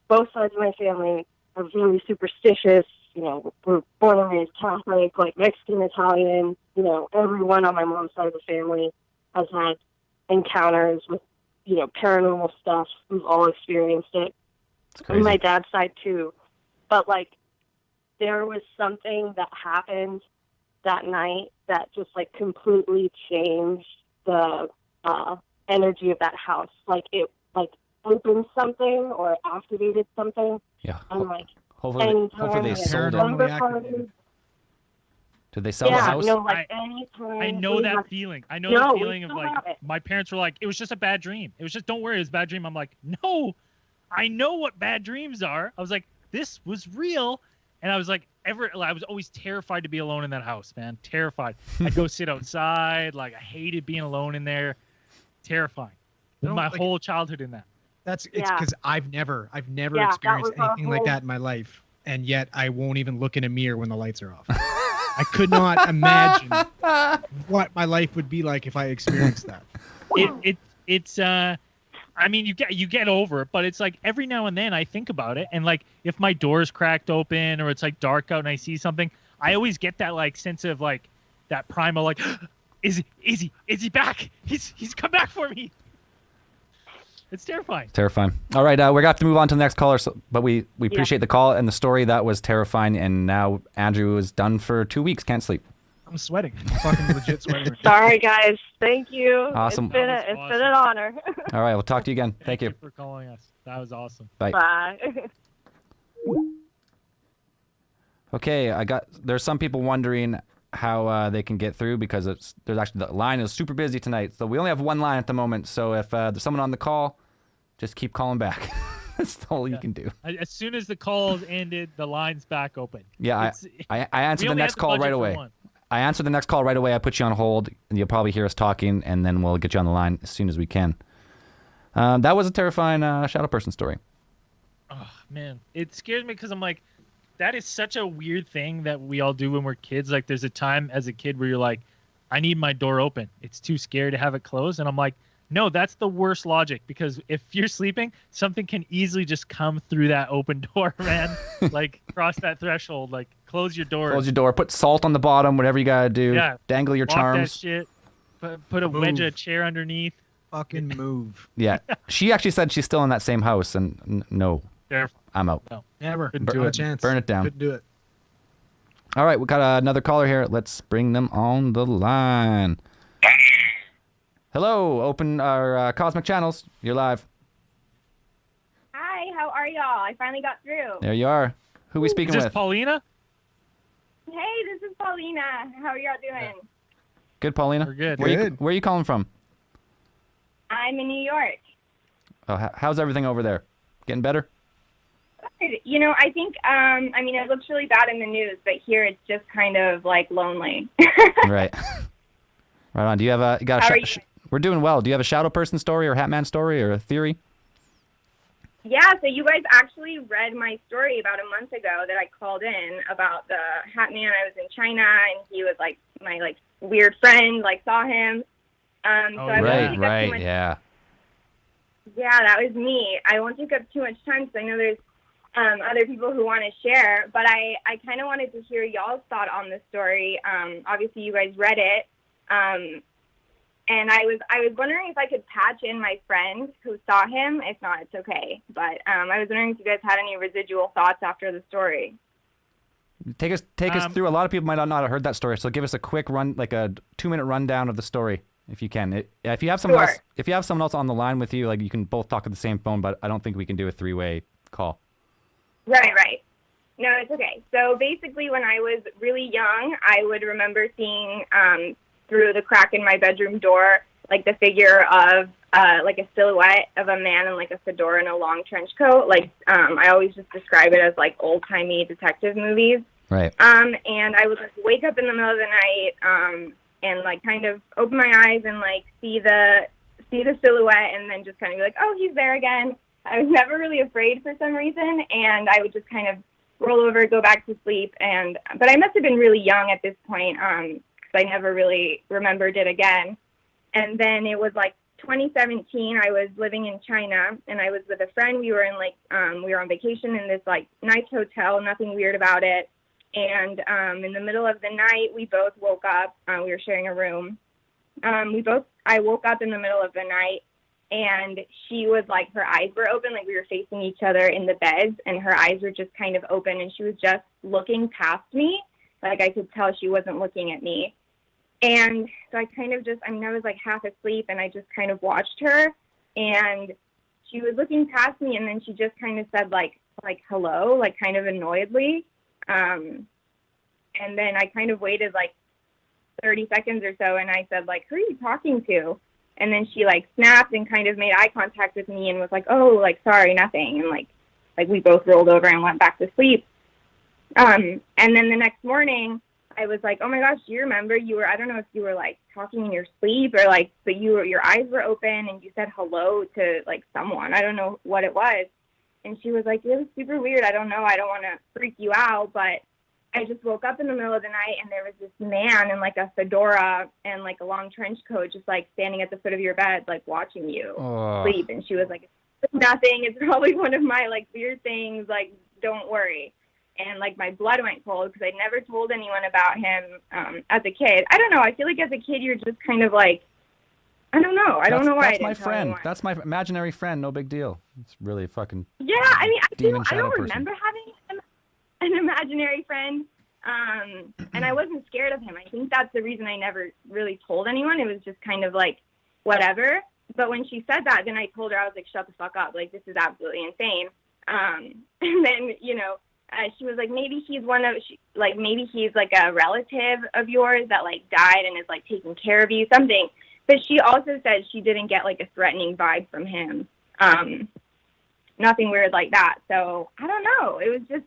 [SPEAKER 7] both sides of my family are very superstitious. You know, we're born and raised Catholic, like Mexican, Italian. You know, everyone on my mom's side of the family has had encounters with, paranormal stuff. We've all experienced it.
[SPEAKER 3] It's crazy.
[SPEAKER 7] On my dad's side too. But like, there was something that happened that night that just like completely changed the energy of that house. Like it like opened something or activated something.
[SPEAKER 3] Yeah.
[SPEAKER 7] And like
[SPEAKER 3] Hopefully they sold it. Did they sell the house?
[SPEAKER 7] No, like anytime.
[SPEAKER 2] I know that feeling. I know the feeling of like my parents were like, it was just a bad dream. It was just, don't worry, it was a bad dream. I'm like, no, I know what bad dreams are. I was like, this was real. And I was like, I was always terrified to be alone in that house, man. Terrified. I'd go sit outside. Like I hated being alone in there. Terrifying. My whole childhood in that.
[SPEAKER 4] It's because I've never experienced anything like that in my life, and yet I won't even look in a mirror when the lights are off. I could not imagine what my life would be like if I experienced that.
[SPEAKER 2] It's I mean, you get over it, but it's like every now and then I think about it, and like if my door's cracked open or it's like dark out and I see something, I always get that like sense of like that primal like, is he back? He's come back for me. It's terrifying.
[SPEAKER 3] Terrifying. All right, we're going to have to move on to the next caller, but we appreciate the call and the story. That was terrifying, and now Andrew is done for 2 weeks. Can't sleep.
[SPEAKER 4] I'm sweating. I'm fucking legit sweating.
[SPEAKER 7] Sorry, guys. Thank you.
[SPEAKER 3] Awesome.
[SPEAKER 7] It's been an honor.
[SPEAKER 3] All right, we'll talk to you again. Thank you.
[SPEAKER 2] For calling us. That was awesome.
[SPEAKER 3] Bye.
[SPEAKER 7] Bye.
[SPEAKER 3] Okay, there's some people wondering how they can get through because there's actually the line is super busy tonight. So we only have one line at the moment. So if there's someone on the call, just keep calling back. That's all you can do.
[SPEAKER 2] As soon as the call's ended, the line's back open.
[SPEAKER 3] Yeah, I answered the next call right away. I answered the next call right away. I put you on hold, and you'll probably hear us talking, and then we'll get you on the line as soon as we can. That was a terrifying shadow person story.
[SPEAKER 2] Oh, man. It scares me because I'm like, that is such a weird thing that we all do when we're kids. Like, there's a time as a kid where you're like, I need my door open. It's too scary to have it closed. And I'm like, no, that's the worst logic, because if you're sleeping, something can easily just come through that open door, man. Like, cross that threshold. Like, close your door.
[SPEAKER 3] Close your door. Put salt on the bottom, whatever you got to do.
[SPEAKER 2] Yeah.
[SPEAKER 3] Dangle your
[SPEAKER 2] Lock
[SPEAKER 3] charms.
[SPEAKER 2] that shit. Put a wedge of a chair underneath.
[SPEAKER 4] Fucking move.
[SPEAKER 3] Yeah. She actually said she's still in that same house, and no.
[SPEAKER 2] There.
[SPEAKER 3] I'm out.
[SPEAKER 2] No.
[SPEAKER 4] Never.
[SPEAKER 2] Couldn't do
[SPEAKER 4] Not
[SPEAKER 2] it.
[SPEAKER 4] a chance.
[SPEAKER 3] Burn it down.
[SPEAKER 4] Couldn't do it.
[SPEAKER 3] All right, we got another caller here. Let's bring them on the line. Hello, open our cosmic channels. You're live.
[SPEAKER 8] Hi, how are y'all? I finally got through.
[SPEAKER 3] There you are. Who are we speaking
[SPEAKER 2] Is this
[SPEAKER 3] with?
[SPEAKER 2] Paulina?
[SPEAKER 8] Hey, this is Paulina. How are y'all doing?
[SPEAKER 3] Good, Paulina.
[SPEAKER 2] We're good.
[SPEAKER 3] Where are you calling from?
[SPEAKER 8] I'm in New York.
[SPEAKER 3] Oh, how's everything over there? Getting better?
[SPEAKER 8] You know, I think, it looks really bad in the news, but here it's just kind of like lonely.
[SPEAKER 3] Right. Right on. Do you have we're doing well. Do you have a shadow person story or Hatman story or a theory?
[SPEAKER 8] Yeah, so you guys actually read my story about a month ago that I called in about the Hat Man. I was in China, and he was like my like weird friend, like saw him. I won't take up too much.
[SPEAKER 3] Yeah,
[SPEAKER 8] that was me. I won't take up too much time because I know there's other people who want to share, but I kind of wanted to hear y'all's thought on the story. Obviously, you guys read it, And I was wondering if I could patch in my friend who saw him. If not, it's okay. But I was wondering if you guys had any residual thoughts after the story.
[SPEAKER 3] Take us through. A lot of people might not have heard that story, so give us a quick run, like a 2-minute rundown of the story, if you can. If you have someone else, if you have someone else on the line with you, like you can both talk at the same phone, but I don't think we can do a 3-way call.
[SPEAKER 8] Right. No, it's okay. So basically, when I was really young, I would remember seeing through the crack in my bedroom door, like the figure of like a silhouette of a man in like a fedora and a long trench coat. Like I always just describe it as like old-timey detective movies.
[SPEAKER 3] Right.
[SPEAKER 8] And I would like wake up in the middle of the night and like kind of open my eyes and like see the silhouette and then just kind of be like, oh, he's there again. I was never really afraid for some reason, and I would just kind of roll over, go back to sleep. But I must have been really young at this point because I never really remembered it again. And then it was like 2017, I was living in China, and I was with a friend. We were in like we were on vacation in this like nice hotel, nothing weird about it. And in the middle of the night, we both woke up. We were sharing a room. I woke up in the middle of the night, and she was like, her eyes were open, like we were facing each other in the beds, and her eyes were just kind of open, and she was just looking past me. Like I could tell she wasn't looking at me. And so I kind of just, I was like half asleep, and I just kind of watched her, and she was looking past me, and then she just kind of said like hello, like kind of annoyedly. And then I kind of waited like 30 seconds or so, and I said like, who are you talking to? And then she like snapped and kind of made eye contact with me and was like, oh, like, sorry, nothing. And like we both rolled over and went back to sleep. And then the next morning I was like, oh my gosh, do you remember I don't know if you were like talking in your sleep or like, but your eyes were open and you said hello to like someone. I don't know what it was. And she was like, it was super weird. I don't know. I don't want to freak you out, but I just woke up in the middle of the night and there was this man in like a fedora and like a long trench coat just like standing at the foot of your bed, like watching you sleep. And she was like, it's nothing. It's probably one of my like weird things. Like, don't worry. And like my blood went cold because I never told anyone about him as a kid. I don't know. I feel like as a kid, you're just kind of like, I don't know. I don't know why.
[SPEAKER 3] That's my friend. That's my imaginary friend. No big deal. It's really fucking.
[SPEAKER 8] Yeah, I mean, I don't
[SPEAKER 3] person.
[SPEAKER 8] remember having an imaginary friend, and I wasn't scared of him. I think that's the reason I never really told anyone. It was just kind of like whatever. But when she said that, then I told her, I was like, shut the fuck up. Like, this is absolutely insane. And then, she was like, maybe he's maybe he's like a relative of yours that like died and is like taking care of you, something. But she also said she didn't get like a threatening vibe from him. Nothing weird like that. So I don't know. It was just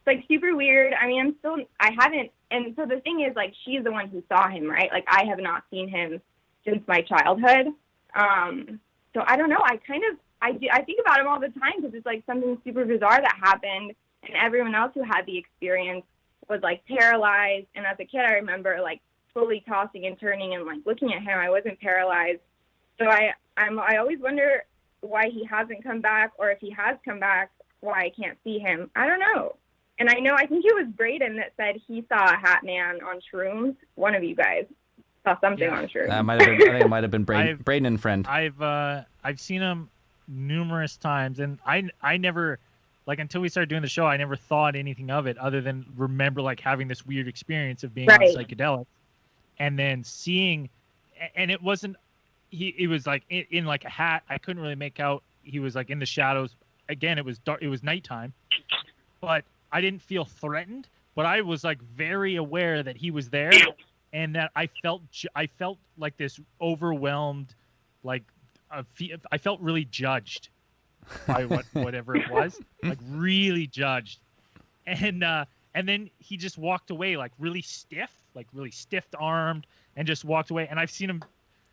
[SPEAKER 8] like super weird. I mean, I haven't. And so the thing is, like, she's the one who saw him, right? Like, I have not seen him since my childhood. So I don't know. I think about him all the time because it's like something super bizarre that happened. And everyone else who had the experience was like paralyzed. And as a kid, I remember like fully tossing and turning and like looking at him. I wasn't paralyzed. So I always wonder why he hasn't come back, or if he has come back, why I can't see him. I don't know. And I think it was Braden that said he saw a hat man on shrooms. One of you guys saw something on shrooms.
[SPEAKER 3] I think it might have been Braden and friend.
[SPEAKER 2] I've seen him numerous times, and I never, like, until we started doing the show, I never thought anything of it other than remember like having this weird experience of being on psychedelics, and then seeing, and it wasn't. He was like in like a hat. I couldn't really make out. He was like in the shadows. Again, it was dark. It was nighttime, but I didn't feel threatened. But I was like very aware that he was there, and that I felt like this overwhelmed, like I felt really judged by whatever it was, like really judged, and then he just walked away like really stiff-armed, and just walked away. And I've seen him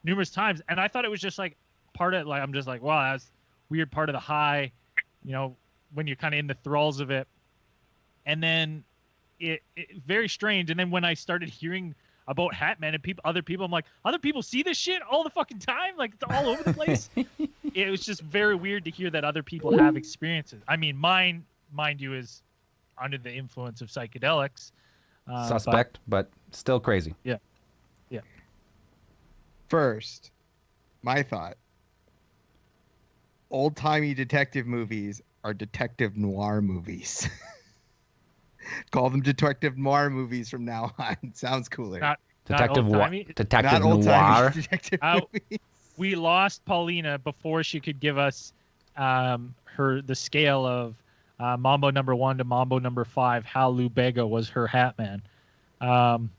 [SPEAKER 2] numerous times, and I thought it was just like part of, like, I'm just like, wow, that's weird, part of the high, when you're kind of in the thralls of it. And then it very strange. And then when I started hearing about Hatman and other people, I'm like, other people see this shit all the fucking time, like it's all over the place. It was just very weird to hear that other people have experiences. I mean, mind you, is under the influence of psychedelics.
[SPEAKER 3] Suspect, but still crazy.
[SPEAKER 2] Yeah.
[SPEAKER 1] First, My thought. Old-timey detective movies are detective noir movies. Call them detective noir movies from now on. Sounds cooler.
[SPEAKER 2] Not
[SPEAKER 3] Detective
[SPEAKER 2] old-timey.
[SPEAKER 1] Not
[SPEAKER 3] Detective
[SPEAKER 1] old-timey
[SPEAKER 3] Noir.
[SPEAKER 1] detective
[SPEAKER 2] Out.
[SPEAKER 1] movies.
[SPEAKER 2] We lost Paulina before she could give us the scale of Mambo number 1 to Mambo number 5. How Lou Bega was her hat man. I'm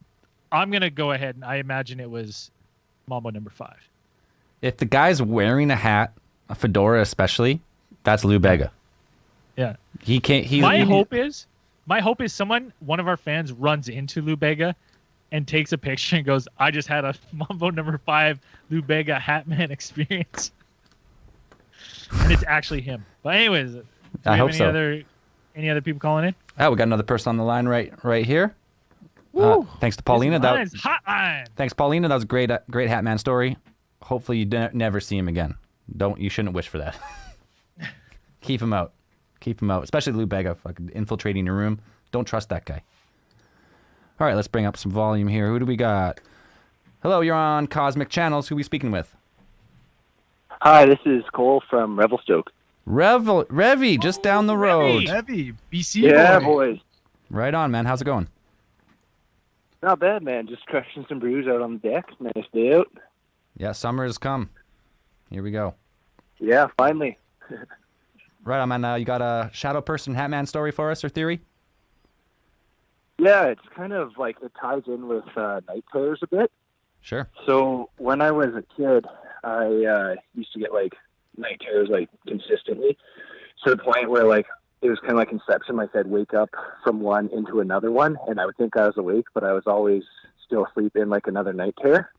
[SPEAKER 2] gonna go ahead and I imagine it was Mambo number 5.
[SPEAKER 3] If the guy's wearing a hat, a fedora especially, that's Lou Bega.
[SPEAKER 2] Yeah.
[SPEAKER 3] He can't.
[SPEAKER 2] My hope is one of our fans runs into Lou Bega and takes a picture and goes, "I just had a Mambo number 5 Lou Bega Hatman experience," and it's actually him. But anyways, do
[SPEAKER 3] I
[SPEAKER 2] we have
[SPEAKER 3] hope so.
[SPEAKER 2] Any other people calling in?
[SPEAKER 3] Oh, we got another person on the line right here. Thanks to Paulina.
[SPEAKER 2] Hotline.
[SPEAKER 3] Thanks, Paulina. That was a great Hatman story. Hopefully, you never see him again. You shouldn't wish for that. Keep him out. Keep him out. Especially Lou Bega, fucking infiltrating your room. Don't trust that guy. All right, let's bring up some volume here. Who do we got? Hello, you're on Cosmic Channels. Who are we speaking with?
[SPEAKER 9] Hi, this is Cole from Revelstoke.
[SPEAKER 3] Revy, just down the road.
[SPEAKER 4] Heavy. BC
[SPEAKER 9] Yeah,
[SPEAKER 4] boy.
[SPEAKER 9] boys.
[SPEAKER 3] Right on, man. How's it going?
[SPEAKER 9] Not bad, man. Just crushing some brews out on the deck. Nice day out.
[SPEAKER 3] Yeah, summer has come. Here we go.
[SPEAKER 9] Yeah, finally.
[SPEAKER 3] Right on, man. You got a shadow person Hatman story for us or theory?
[SPEAKER 9] Yeah, it's kind of like it ties in with night terrors a bit.
[SPEAKER 3] Sure.
[SPEAKER 9] So when I was a kid, I used to get like night terrors like consistently to the point where like it was kind of like Inception. Like I'd wake up from one into another one, and I would think I was awake, but I was always still asleep in like another night terror.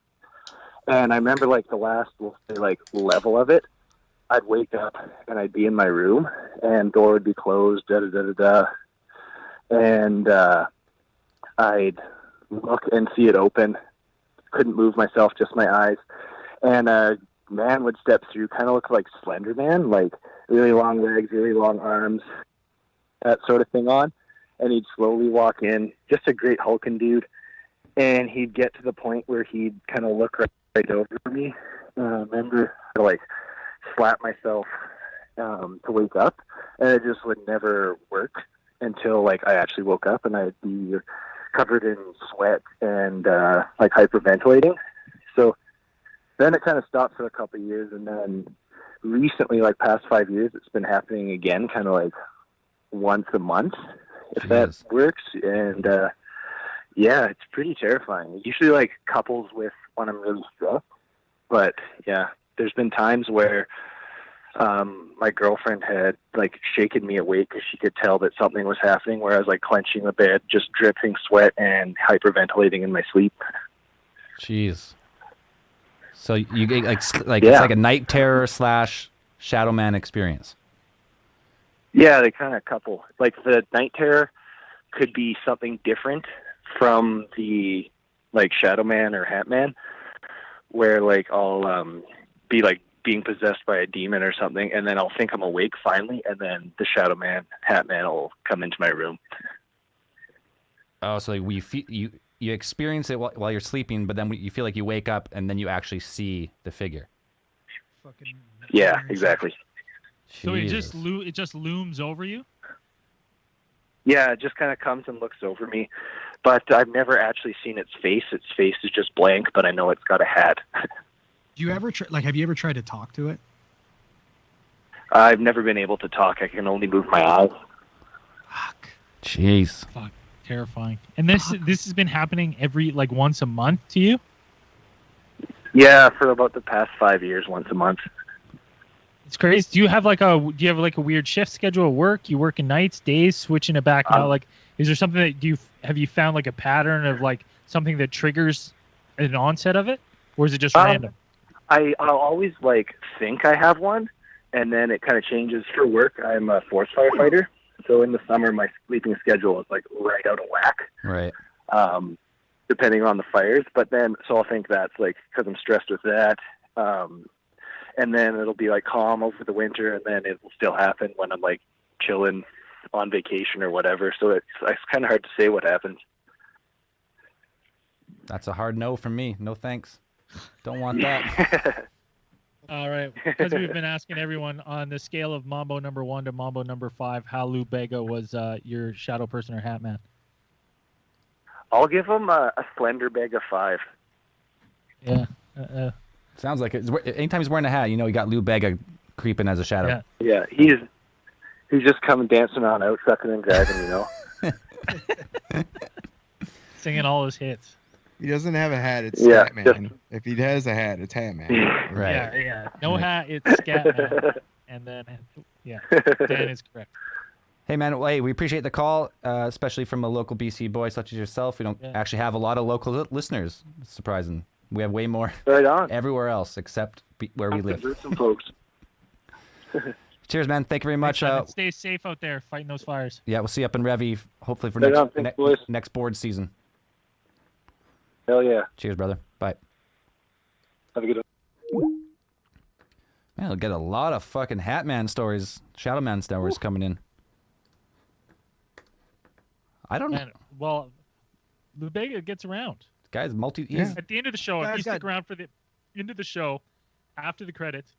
[SPEAKER 9] And I remember like the last like level of it, I'd wake up and I'd be in my room and door would be closed, and I'd look and see it open. Couldn't move myself, just my eyes. And a man would step through, kind of look like Slender Man, like really long legs, really long arms, that sort of thing on. And he'd slowly walk in, just a great hulking dude. And he'd get to the point where he'd kind of look right over me. I remember like slap myself to wake up, and it just would never work until like I actually woke up and I'd be covered in sweat and like hyperventilating. So then it kind of stopped for a couple of years, and then recently, like past 5 years, it's been happening again, kind of like once a month, if that works. And yeah, it's pretty terrifying. It usually like couples with when I'm really stressed, but yeah, there's been times where my girlfriend had like shaken me awake because she could tell that something was happening, where I was like clenching the bed, just dripping sweat and hyperventilating in my sleep.
[SPEAKER 3] Jeez. So you get like
[SPEAKER 9] Yeah.
[SPEAKER 3] It's like a night terror / shadow man experience.
[SPEAKER 9] Yeah, they kind of couple. Like the night terror could be something different from the like Shadow Man or Hat Man, where like I'll be like being possessed by a demon or something, and then I'll think I'm awake finally, and then the Shadow Man, Hat Man will come into my room.
[SPEAKER 3] Oh, so you experience it while you're sleeping, but then you feel like you wake up and then you actually see the figure.
[SPEAKER 4] Fucking
[SPEAKER 9] Yeah, exactly.
[SPEAKER 2] So it
[SPEAKER 3] Jesus.
[SPEAKER 2] just looms over you.
[SPEAKER 9] Yeah, it just kind of comes and looks over me, but I've never actually seen its face. Its face is just blank, but I know it's got a hat.
[SPEAKER 4] Do you ever have you ever tried to talk to it?
[SPEAKER 9] I've never been able to talk. I can only move my eyes.
[SPEAKER 4] Fuck.
[SPEAKER 3] Jeez.
[SPEAKER 2] Fuck, terrifying. And this has been happening every like once a month to you.
[SPEAKER 9] Yeah, for about the past 5 years, once a month.
[SPEAKER 2] It's crazy. Do you have like a weird shift schedule at work? You work in nights, days, switching it back now? Like, is there something that have you found like a pattern of like something that triggers an onset of it, or is it just random?
[SPEAKER 9] I'll always like think I have one, and then it kind of changes. For work, I'm a forest firefighter, so in the summer my sleeping schedule is like right out of whack.
[SPEAKER 3] Right.
[SPEAKER 9] Depending on the fires, but then so I'll think that's like because I'm stressed with that. And then it'll be like calm over the winter, and then it will still happen when I'm like chilling on vacation or whatever. So it's kind of hard to say what happens.
[SPEAKER 3] That's a hard no from me. No thanks. Don't want that.
[SPEAKER 2] All right, because we've been asking everyone on the scale of Mambo number 1 to Mambo number 5, how Lou Bega was your shadow person or hat man?
[SPEAKER 9] I'll give him a slender bag of 5.
[SPEAKER 2] Yeah.
[SPEAKER 3] Sounds like it. Anytime he's wearing a hat, you know he got Lou Bega creeping as a shadow.
[SPEAKER 9] Yeah, he's just coming dancing on out, sucking and driving, you know.
[SPEAKER 2] Singing all his hits.
[SPEAKER 1] He doesn't have a hat. It's
[SPEAKER 9] Yeah,
[SPEAKER 1] Scat Man. If he has a hat, it's Hat Man.
[SPEAKER 3] Right.
[SPEAKER 2] Yeah. No hat, it's Scat Man. And then, Dan is correct.
[SPEAKER 3] Hey, man, hey, we appreciate the call, especially from a local BC boy such as yourself. We don't actually have a lot of local listeners. It's surprising. We have way more
[SPEAKER 9] Right on.
[SPEAKER 3] everywhere else except where we live.
[SPEAKER 9] Some folks.
[SPEAKER 3] Cheers, man. Thank you very much.
[SPEAKER 2] Stay safe out there fighting those fires.
[SPEAKER 3] Yeah, we'll see you up in Revy, hopefully for
[SPEAKER 9] Right on. Thanks, boys.
[SPEAKER 3] next board season.
[SPEAKER 9] Hell yeah.
[SPEAKER 3] Cheers, brother. Bye.
[SPEAKER 9] Have a good one.
[SPEAKER 3] Man, we'll get a lot of fucking Hat Man stories, Shadow Man stories coming in. I don't know.
[SPEAKER 2] And, well, Lou Bega gets around.
[SPEAKER 3] Guy's
[SPEAKER 2] At the end of the show, if you stick around for the end of the show, after the credits,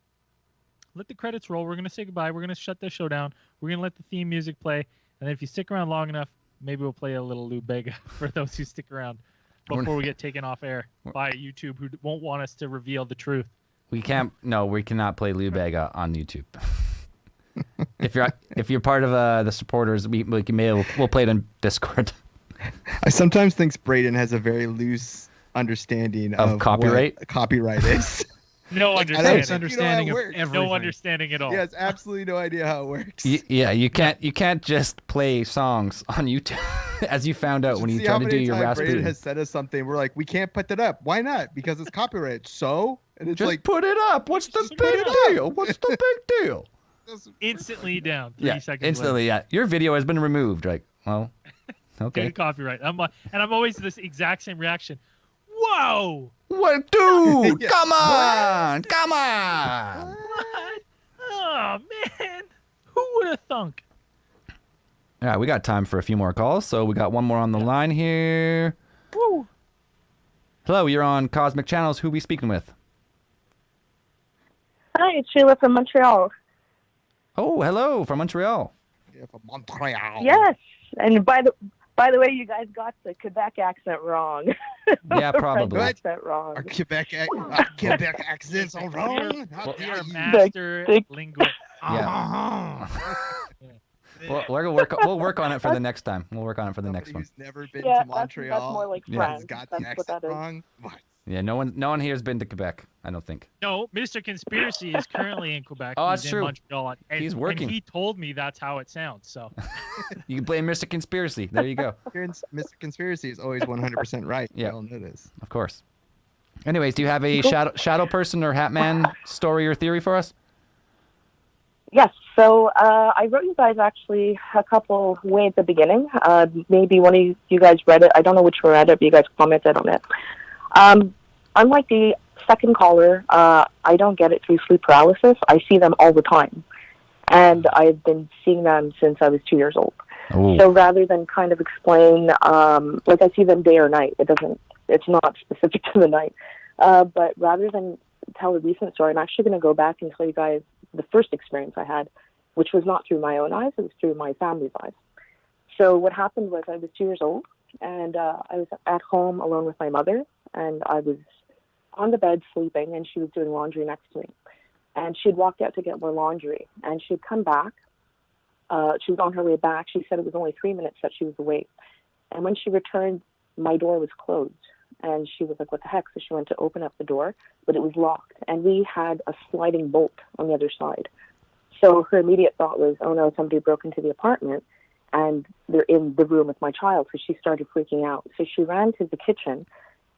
[SPEAKER 2] let the credits roll. We're going to say goodbye. We're going to shut the show down. We're going to let the theme music play. And then if you stick around long enough, maybe we'll play a little Lou Bega for those who stick around before we get taken off air by YouTube, who won't want us to reveal the truth.
[SPEAKER 3] We cannot play Lou Bega on YouTube. if you're part of the supporters, we'll play it on Discord.
[SPEAKER 1] I sometimes think Braden has a very loose understanding of
[SPEAKER 3] copyright.
[SPEAKER 1] What copyright is.
[SPEAKER 2] No
[SPEAKER 4] understanding of everything.
[SPEAKER 2] No understanding at all.
[SPEAKER 1] He has absolutely no idea how it works.
[SPEAKER 3] You can't just play songs on YouTube, as you found out when you tried to do your Rasputin.
[SPEAKER 1] Braden has said us something. We're like, we can't put that up. Why not? Because it's copyright. So, and it's
[SPEAKER 3] just
[SPEAKER 1] like,
[SPEAKER 3] put it up. What's the big deal? What's the big deal?
[SPEAKER 2] Instantly down. 3 seconds.
[SPEAKER 3] Instantly.
[SPEAKER 2] Later.
[SPEAKER 3] Yeah. Your video has been removed. Like, well, okay.
[SPEAKER 2] Copyright. I'm always this exact same reaction. Whoa!
[SPEAKER 3] What, dude? Come on! Come on!
[SPEAKER 2] What? Oh man! Who would have thunk?
[SPEAKER 3] All right, we got time for a few more calls, so we got one more on the line here.
[SPEAKER 2] Woo!
[SPEAKER 3] Hello, you're on Cosmic Channels. Who we speaking with?
[SPEAKER 10] Hi, it's Sheila from Montreal.
[SPEAKER 3] Oh, hello from Montreal.
[SPEAKER 1] Yeah, from Montreal.
[SPEAKER 10] Yes, and by the way, you guys got the Quebec accent wrong.
[SPEAKER 3] Yeah, probably.
[SPEAKER 10] Accent wrong.
[SPEAKER 1] Our Quebec accents are wrong.
[SPEAKER 2] We are master linguists.
[SPEAKER 3] Yeah. We'll work on it for the next time. We'll work on it for the next one.
[SPEAKER 1] Who's never been to Montreal?
[SPEAKER 10] That's more like
[SPEAKER 3] Yeah.
[SPEAKER 10] France.
[SPEAKER 1] Got
[SPEAKER 10] That's
[SPEAKER 1] the
[SPEAKER 10] what
[SPEAKER 1] accent
[SPEAKER 10] that is.
[SPEAKER 1] wrong. What?
[SPEAKER 3] Yeah, no one here has been to Quebec, I don't think.
[SPEAKER 2] No, Mr. Conspiracy is currently in Quebec.
[SPEAKER 3] Oh,
[SPEAKER 2] He's
[SPEAKER 3] that's
[SPEAKER 2] in
[SPEAKER 3] true.
[SPEAKER 2] Montreal, and,
[SPEAKER 3] He's working.
[SPEAKER 2] And he told me that's how it sounds. So
[SPEAKER 3] You can blame Mr. Conspiracy. There you go.
[SPEAKER 1] Mr. Conspiracy is always 100% right.
[SPEAKER 3] Yeah.
[SPEAKER 1] We all know this.
[SPEAKER 3] Of course. Anyways, do you have a shadow person or Hat Man story or theory for us?
[SPEAKER 10] Yes. So I wrote you guys actually a couple way at the beginning. Maybe one of you guys read it. I don't know which one read it, but you guys commented on it. Unlike the second caller, I don't get it through sleep paralysis. I see them all the time. And I've been seeing them since I was 2 years old.
[SPEAKER 3] Ooh.
[SPEAKER 10] So rather than kind of explain, like I see them day or night, it's not specific to the night. But rather than tell a recent story, I'm actually going to go back and tell you guys the first experience I had, which was not through my own eyes, it was through my family's eyes. So what happened was I was 2 years old, and I was at home alone with my mother, and I was on the bed sleeping, and she was doing laundry next to me. And she had walked out to get more laundry, and she had come back. She was on her way back. She said it was only 3 minutes that she was awake. And when she returned, my door was closed. And she was like, what the heck? So she went to open up the door, but it was locked. And we had a sliding bolt on the other side. So her immediate thought was, oh no, somebody broke into the apartment and they're in the room with my child. So she started freaking out. So she ran to the kitchen,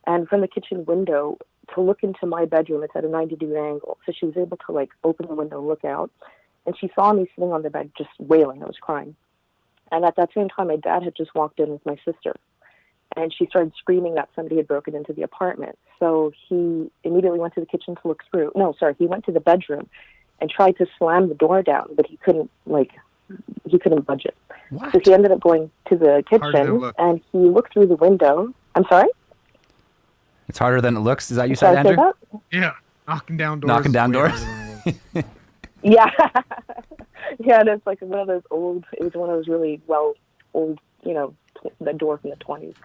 [SPEAKER 10] and from the kitchen window to look into my bedroom, it's at a 90-degree angle. So she was able to like open the window and look out. And she saw me sitting on the bed just wailing. I was crying. And at that same time, my dad had just walked in with my sister. And she started screaming that somebody had broken into the apartment. So he immediately went to the kitchen to look through. No, sorry, he went to the bedroom and tried to slam the door down, but he couldn't budge it.
[SPEAKER 3] What?
[SPEAKER 10] So he ended up going to the kitchen, and he looked through the window. I'm sorry?
[SPEAKER 3] It's harder than it looks. Is that you
[SPEAKER 10] Did
[SPEAKER 3] said,
[SPEAKER 10] I say
[SPEAKER 3] Andrew?
[SPEAKER 10] that?
[SPEAKER 4] Yeah. Knocking down doors.
[SPEAKER 3] Knocking down
[SPEAKER 4] way
[SPEAKER 3] doors.
[SPEAKER 4] harder than it was.
[SPEAKER 10] Yeah. Yeah, and it's like one of those old, it was one of those really old, the door from the 20s.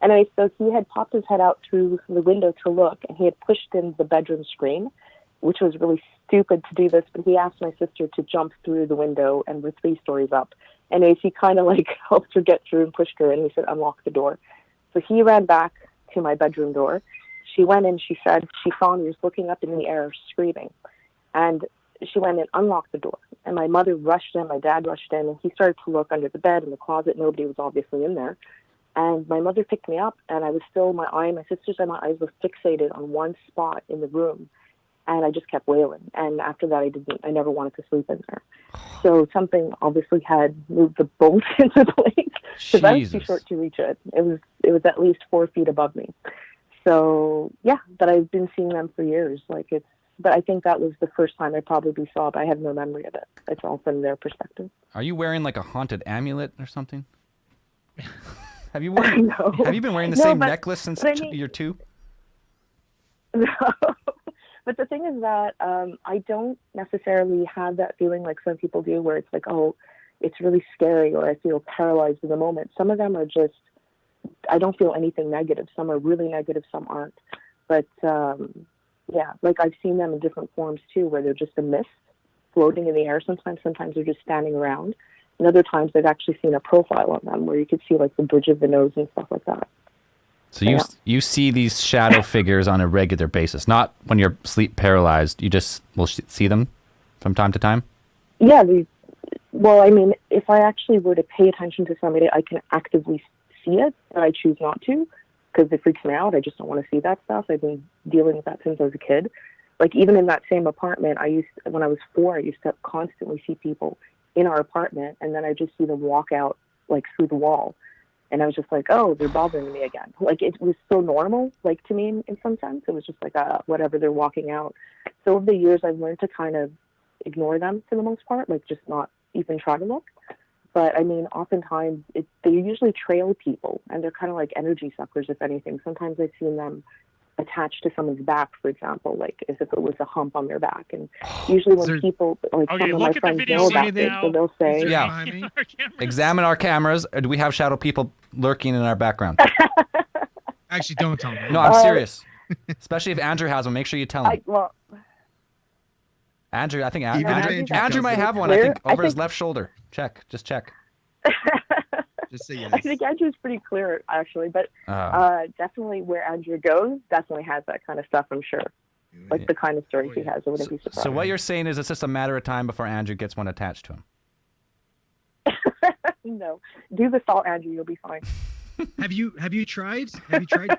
[SPEAKER 10] Anyway, so he had popped his head out through the window to look, and he had pushed in the bedroom screen, which was really stupid to do this, but he asked my sister to jump through the window, and we're 3 stories up. Anyways, he kind of like helped her get through and pushed her, and he said, unlock the door. So he ran back to my bedroom door. She went in, she said she saw him, he was looking up in the air, screaming. And she went and unlocked the door. And my mother rushed in, my dad rushed in, and he started to look under the bed, in the closet. Nobody was obviously in there. And my mother picked me up, and I was still, my sister's and my eyes were fixated on one spot in the room. And I just kept wailing. And after that, I never wanted to sleep in there. So something obviously had moved the bolt into place, because I was too short to reach it. It was at least 4 feet above me. So yeah, but I've been seeing them for years. But I think that was the first time I probably saw it. I have no memory of it. It's all from their perspective.
[SPEAKER 3] Are you wearing like a haunted amulet or something? Have you been wearing the same necklace since year 2?
[SPEAKER 10] No. But the thing is that I don't necessarily have that feeling like some people do, where it's like, oh, it's really scary, or I feel paralyzed in the moment. Some of them are just, I don't feel anything negative. Some are really negative, some aren't. But yeah, like I've seen them in different forms too, where they're just a mist floating in the air. Sometimes they're just standing around. And other times I've actually seen a profile on them where you could see like the bridge of the nose and stuff like that.
[SPEAKER 3] So you see these shadow figures on a regular basis, not when you're sleep paralyzed. You just will see them from time to time?
[SPEAKER 10] Yeah. Well, I mean, if I actually were to pay attention to somebody, I can actively see it, but I choose not to because it freaks me out. I just don't want to see that stuff. I've been dealing with that since I was a kid. Like even in that same apartment, when I was 4, I used to constantly see people in our apartment, and then I just see them walk out like through the wall. And I was just like, oh, they're bothering me again. Like, it was so normal, like, to me in some sense. It was just like, whatever, they're walking out. So over the years, I've learned to kind of ignore them for the most part, like, just not even try to look. But, I mean, oftentimes, they usually trail people, and they're kind of like energy suckers, if anything. Sometimes I've seen them attached to someone's back, for example, like, as if it was a hump on their back. And usually when people, like, some of my friends know about this, so they'll say...
[SPEAKER 3] Yeah, examine our cameras. Or do we have shadow people lurking in our background?
[SPEAKER 4] Actually, don't tell me.
[SPEAKER 3] No, I'm serious. Especially if Andrew has one, make sure you tell him. Andrew, I think Andrew might have one. I think over his left shoulder. Just check.
[SPEAKER 1] Just say yes.
[SPEAKER 10] I think Andrew's pretty clear, actually, but definitely where Andrew goes, definitely has that kind of stuff, I'm sure. Like the kind of stories he has, I wouldn't be surprised.
[SPEAKER 3] So what you're saying is it's just a matter of time before Andrew gets one attached to him.
[SPEAKER 10] No, do the salt, Andrew. You'll be fine.
[SPEAKER 4] Have you tried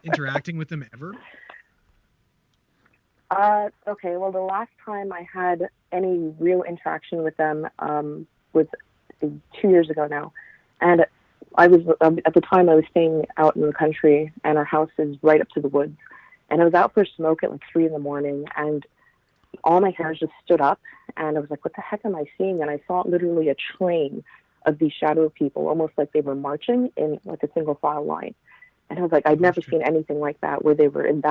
[SPEAKER 4] interacting with them ever?
[SPEAKER 10] Okay. Well, the last time I had any real interaction with them was 2 years ago now, and I was at the time I was staying out in the country, and our house is right up to the woods, and I was out for a smoke at like 3 a.m, and all my hairs just stood up, and I was like, what the heck am I seeing? And I saw literally a train of these shadow people, almost like they were marching in like a single file line. And I was like, I'd never seen anything like that, where they were in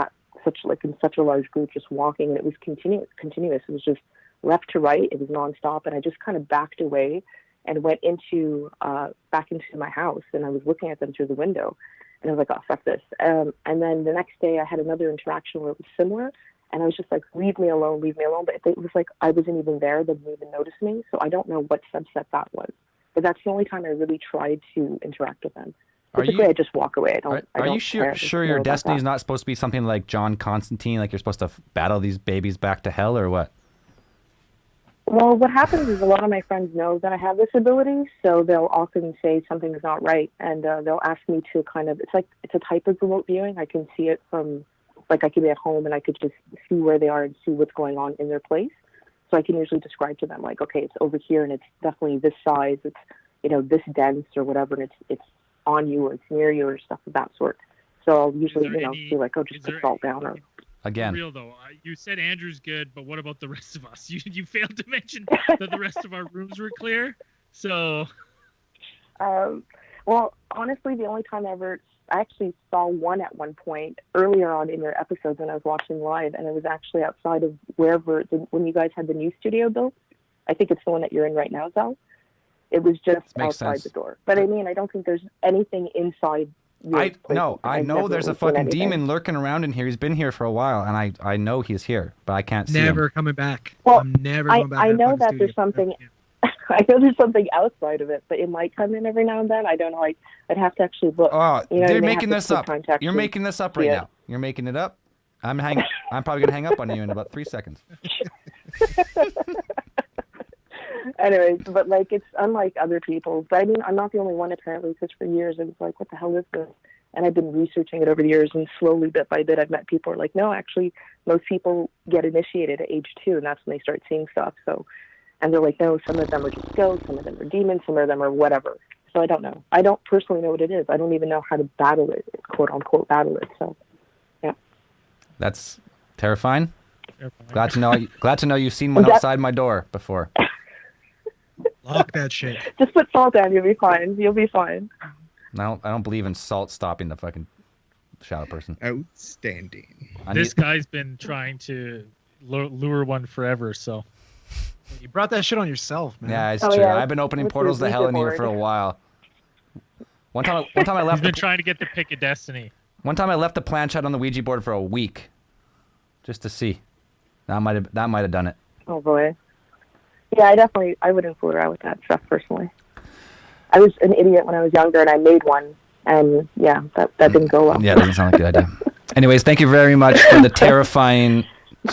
[SPEAKER 10] such a large group just walking, and it was continuous. It was just left to right. It was nonstop, and I just kind of backed away and went back into my house, and I was looking at them through the window, and I was like, oh, fuck this. And then the next day I had another interaction where it was similar, and I was just like, leave me alone. But it was like I wasn't even there. They didn't even notice me. So I don't know what subset that was. But that's the only time I really tried to interact with them. Basically, I just walk away.
[SPEAKER 3] Are you sure your destiny is not supposed to be something like John Constantine, like you're supposed to battle these babies back to hell, or what?
[SPEAKER 10] Well, what happens is a lot of my friends know that I have this ability, so they'll often say something's not right, and they'll ask me to it's a type of remote viewing. I can see it from, like, I could be at home and I could just see where they are and see what's going on in their place. So I can usually describe to them, like, okay, it's over here and it's definitely this size, it's, this dense or whatever, and it's on you or it's near you or stuff of that sort. So I'll usually, be like, oh, just put salt down or...
[SPEAKER 2] Again. For real though, you said Andrew's good, but what about the rest of us? You failed to mention that the rest of our rooms were clear. So,
[SPEAKER 10] Well, honestly, the only time I actually saw one at one point earlier on in your episodes when I was watching live, and it was actually outside of when you guys had the new studio built. I think it's the one that you're in right now, Zal. It was just outside the door. But I mean, I don't think there's anything inside.
[SPEAKER 3] I know there's a fucking demon lurking around in here. He's been here for a while, and I know he's here, but I can't see him.
[SPEAKER 4] Never coming back.
[SPEAKER 10] Well,
[SPEAKER 4] I'm never going back.
[SPEAKER 10] I know that there's something. I know there's something outside of it, but it might come in every now and then. I don't know. I'd have to actually look.
[SPEAKER 3] Oh, you're making this up. You're making this up right now. You're making it up. I'm probably gonna hang up on you in about 3 seconds.
[SPEAKER 10] Anyways, but like it's unlike other people. But I mean, I'm not the only one apparently, because for years it was like, what the hell is this? And I've been researching it over the years, and slowly, bit by bit, I've met people who are like, no, actually, most people get initiated at age 2, and that's when they start seeing stuff. So, and they're like, no, some of them are just ghosts, some of them are demons, some of them are whatever. So I don't know. I don't personally know what it is. I don't even know how to battle it, quote unquote, battle it. So, yeah.
[SPEAKER 3] That's terrifying. Glad to know you've seen one outside my door before.
[SPEAKER 4] Lock that shit.
[SPEAKER 10] Just put salt down. You'll be fine. You'll be fine.
[SPEAKER 3] I don't believe in salt stopping the fucking shadow person.
[SPEAKER 1] Outstanding.
[SPEAKER 2] This guy's been trying to lure one forever, so.
[SPEAKER 4] You brought that shit on yourself, man.
[SPEAKER 3] Yeah, it's true. Yeah. I've been opening portals to hell in here for a while. One time I left.
[SPEAKER 2] He's been trying to get the pick of destiny.
[SPEAKER 3] One time I left the planchette on the Ouija board for a week, just to see. That might have done it.
[SPEAKER 10] Oh boy. Yeah, I wouldn't fool around with that stuff personally. I was an idiot when I was younger, and I made one, and yeah, that didn't go well.
[SPEAKER 3] Yeah, it doesn't sound like a good idea. Anyways, thank you very much for the terrifying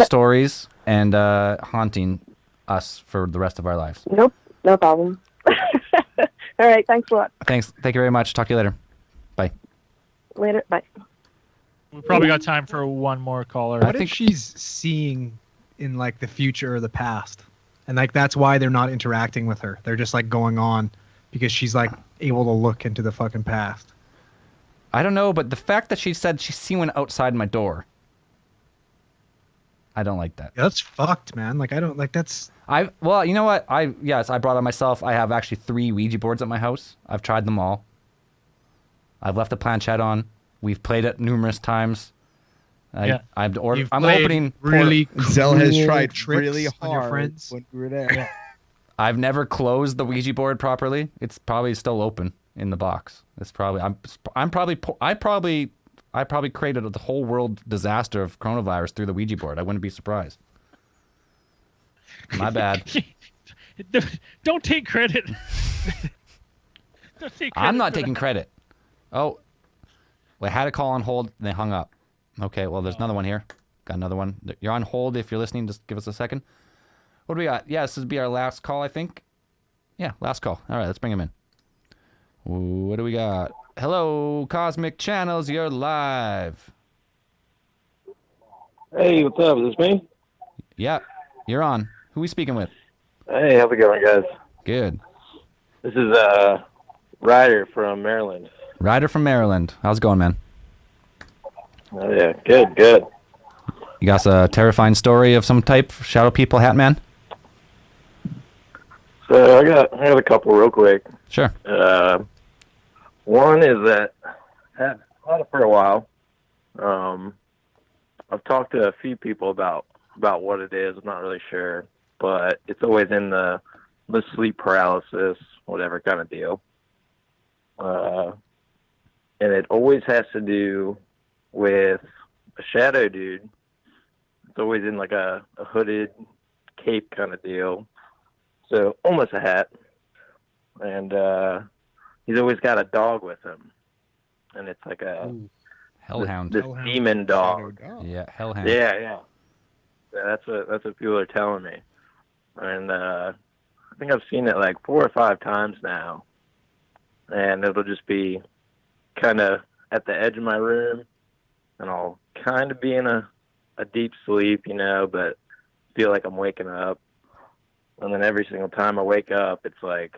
[SPEAKER 3] stories and haunting us for the rest of our lives.
[SPEAKER 10] Nope, no problem. All right, thanks a lot.
[SPEAKER 3] Thanks. Thank you very much. Talk to you later. Bye.
[SPEAKER 10] Later. Bye.
[SPEAKER 2] We probably got time for one more caller.
[SPEAKER 4] What if she's seeing in like the future or the past? And like that's why they're not interacting with her. They're just like going on because she's like able to look into the fucking past.
[SPEAKER 3] I don't know, but the fact that she said she's seen one outside my door, I don't like that.
[SPEAKER 4] Yeah, that's fucked, man. Like I don't like that's.
[SPEAKER 3] Well, you know what? I brought it myself. I have actually 3 Ouija boards at my house. I've tried them all. I've left the planchette on. We've played it numerous times. I'm opening.
[SPEAKER 1] Really, Zell has tried really hard
[SPEAKER 4] on your friends
[SPEAKER 1] when we were there. Yeah.
[SPEAKER 3] I've never closed the Ouija board properly. It's probably still open in the box. It's probably I probably created the whole world disaster of coronavirus through the Ouija board. I wouldn't be surprised. My bad.
[SPEAKER 2] Don't take credit.
[SPEAKER 3] I'm not taking credit. Oh, we had a call on hold. And they hung up. Okay, well, there's another one here. Got another one. You're on hold. If you're listening, just give us a second. What do we got? Yeah, this would be our last call, I think. Yeah, last call. All right, let's bring him in. What do we got? Hello, Cosmic Channels. You're live.
[SPEAKER 11] Hey, what's up? Is this me?
[SPEAKER 3] Yeah, you're on. Who are we speaking with?
[SPEAKER 11] Hey, how's it going, guys?
[SPEAKER 3] Good.
[SPEAKER 11] This is Ryder from Maryland.
[SPEAKER 3] Ryder from Maryland. How's it going, man?
[SPEAKER 11] Oh, yeah. Good.
[SPEAKER 3] You got a terrifying story of some type? Shadow people, Hat Man?
[SPEAKER 11] So I got a couple real quick.
[SPEAKER 3] Sure.
[SPEAKER 11] One is that I've had it for a while. I've talked to a few people about what it is. I'm not really sure, but it's always in the sleep paralysis, whatever kind of deal. And it always has to do with a shadow dude. It's always in like a hooded cape kind of deal. So almost a hat. And he's always got a dog with him. And it's like a
[SPEAKER 3] hellhound.
[SPEAKER 11] This demon dog.
[SPEAKER 3] Yeah, hellhound.
[SPEAKER 11] Yeah. That's what people are telling me. And I think I've seen it like 4 or 5 times now. And it'll just be kind of at the edge of my room, and I'll kind of be in a deep sleep, but feel like I'm waking up. And then every single time I wake up, it's like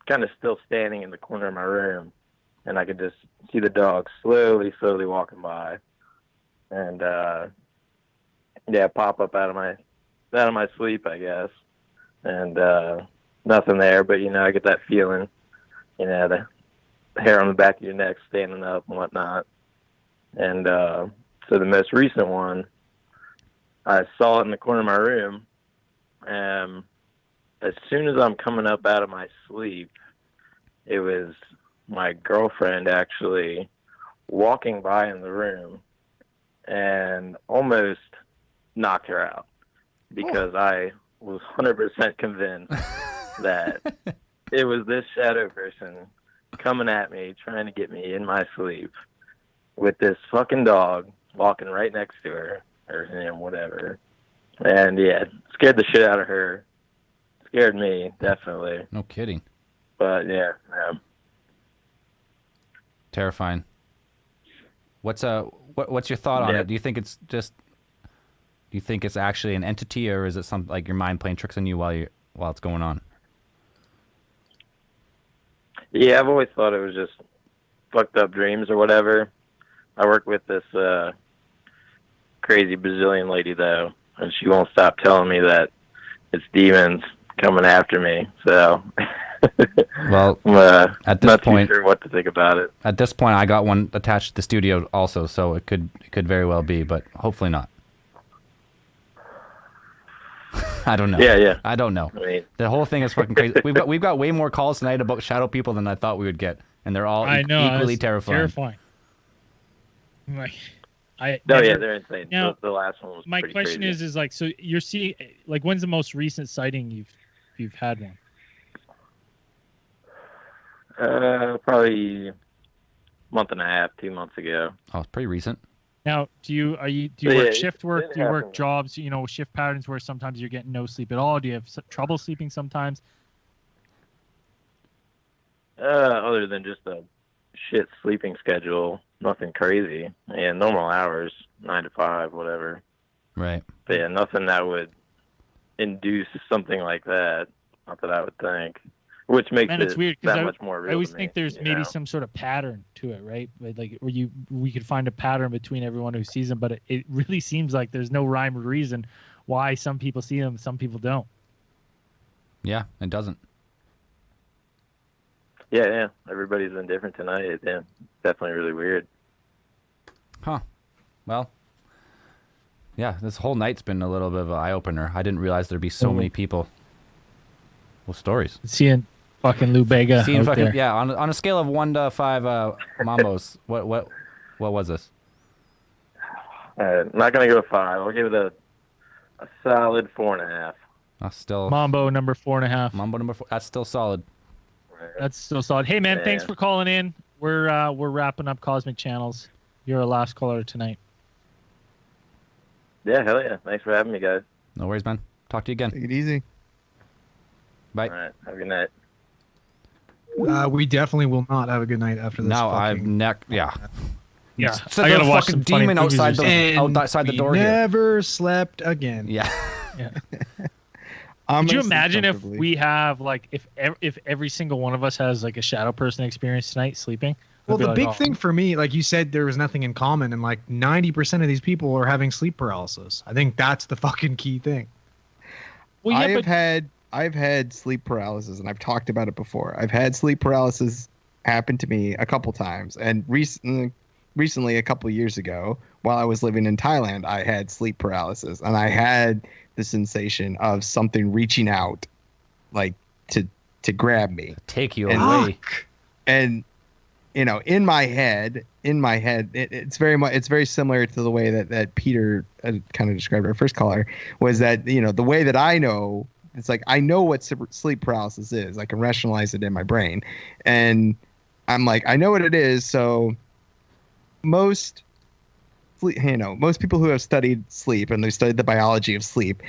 [SPEAKER 11] kind of still standing in the corner of my room, and I could just see the dog slowly walking by, and pop up out of my sleep, I guess, and nothing there, but I get that feeling, hair on the back of your neck standing up and whatnot. And so the most recent one, I saw it in the corner of my room. As soon as I'm coming up out of my sleep, it was my girlfriend actually walking by in the room and almost knocked her out because I was 100% convinced that it was this shadow person coming at me, trying to get me in my sleep with this fucking dog walking right next to her, or him, whatever. And yeah, scared the shit out of her. Scared me, definitely.
[SPEAKER 3] No kidding.
[SPEAKER 11] But yeah.
[SPEAKER 3] Terrifying. What's your thought on it? Do you think it's actually an entity, or is it something like your mind playing tricks on you while it's going on?
[SPEAKER 11] Yeah, I've always thought it was just fucked up dreams or whatever. I work with this crazy Brazilian lady though, and she won't stop telling me that it's demons coming after me. So,
[SPEAKER 3] well,
[SPEAKER 11] at this point, not too sure what to think about it.
[SPEAKER 3] At this point, I got one attached to the studio also, so it could very well be, but hopefully not. I don't know.
[SPEAKER 11] Yeah.
[SPEAKER 3] I don't know.
[SPEAKER 11] I mean,
[SPEAKER 3] the whole thing is fucking crazy. We've got way more calls tonight about shadow people than I thought we would get, and they're all equally terrifying.
[SPEAKER 2] Like,
[SPEAKER 11] they're insane.
[SPEAKER 2] Now,
[SPEAKER 11] the last one was.
[SPEAKER 2] My
[SPEAKER 11] pretty
[SPEAKER 2] question
[SPEAKER 11] crazy.
[SPEAKER 2] is like, so you're seeing, like, when's the most recent sighting you've had one?
[SPEAKER 11] Probably a month and a half, 2 months ago.
[SPEAKER 3] Oh, it's pretty recent.
[SPEAKER 2] Now, do you work shift work? Do you work jobs? Shift patterns where sometimes you're getting no sleep at all? Do you have trouble sleeping sometimes?
[SPEAKER 11] Other than just a shit sleeping schedule, nothing crazy. Yeah, normal hours, 9 to 5, whatever.
[SPEAKER 3] Right.
[SPEAKER 11] But yeah, nothing that would induce something like that. Not that I would think. Which makes
[SPEAKER 2] it's weird,
[SPEAKER 11] that much more real.
[SPEAKER 2] I always
[SPEAKER 11] to
[SPEAKER 2] think
[SPEAKER 11] me,
[SPEAKER 2] there's maybe some sort of pattern to it, right? Like where we could find a pattern between everyone who sees them, but it really seems like there's no rhyme or reason why some people see them, some people don't.
[SPEAKER 3] Yeah, it doesn't.
[SPEAKER 11] Yeah. Everybody's been different tonight. Yeah, definitely really weird.
[SPEAKER 3] Huh. Well, yeah, this whole night's been a little bit of an eye-opener. I didn't realize there'd be so many people with stories.
[SPEAKER 2] Seeing fucking Lou Bega out there.
[SPEAKER 3] Yeah, on a scale of 1 to 5 mambos, what was this?
[SPEAKER 11] I'm not gonna go 5. I'll give it a solid 4.5.
[SPEAKER 3] Still
[SPEAKER 2] Mambo number 4.5.
[SPEAKER 3] Mambo number 4. That's still solid.
[SPEAKER 2] That's still solid. Hey man, thanks for calling in. We're wrapping up Cosmic Channels. You're our last caller tonight.
[SPEAKER 11] Yeah, hell yeah. Thanks for having me, guys.
[SPEAKER 3] No worries, man. Talk to you again.
[SPEAKER 1] Take it easy.
[SPEAKER 3] Bye.
[SPEAKER 11] All right. Have a good night.
[SPEAKER 4] We definitely will not have a good night after this.
[SPEAKER 3] Now I'm
[SPEAKER 2] Yeah.
[SPEAKER 3] So
[SPEAKER 2] I gotta watch
[SPEAKER 3] fucking
[SPEAKER 2] some
[SPEAKER 3] demon
[SPEAKER 2] funny
[SPEAKER 3] outside
[SPEAKER 2] movies
[SPEAKER 3] the door here.
[SPEAKER 4] Never slept again.
[SPEAKER 3] Yeah.
[SPEAKER 2] Could you imagine if we have like if every single one of us has like a shadow person experience tonight sleeping?
[SPEAKER 4] Well, the big thing for me, like you said, there was nothing in common, and like 90% of these people are having sleep paralysis. I think that's the fucking key thing.
[SPEAKER 2] Well, yeah,
[SPEAKER 1] I've had sleep paralysis, and I've talked about it before. I've had sleep paralysis happen to me a couple times, and recently, a couple years ago, while I was living in Thailand, I had sleep paralysis, and I had the sensation of something reaching out, like to grab me,
[SPEAKER 3] take you away,
[SPEAKER 1] and in my head, it's very similar to the way that Peter kind of described our first caller, was that the way that I know. It's like I know what sleep paralysis is. I can rationalize it in my brain, and I'm like, I know what it is. So most people who have studied sleep and they've studied the biology of sleep,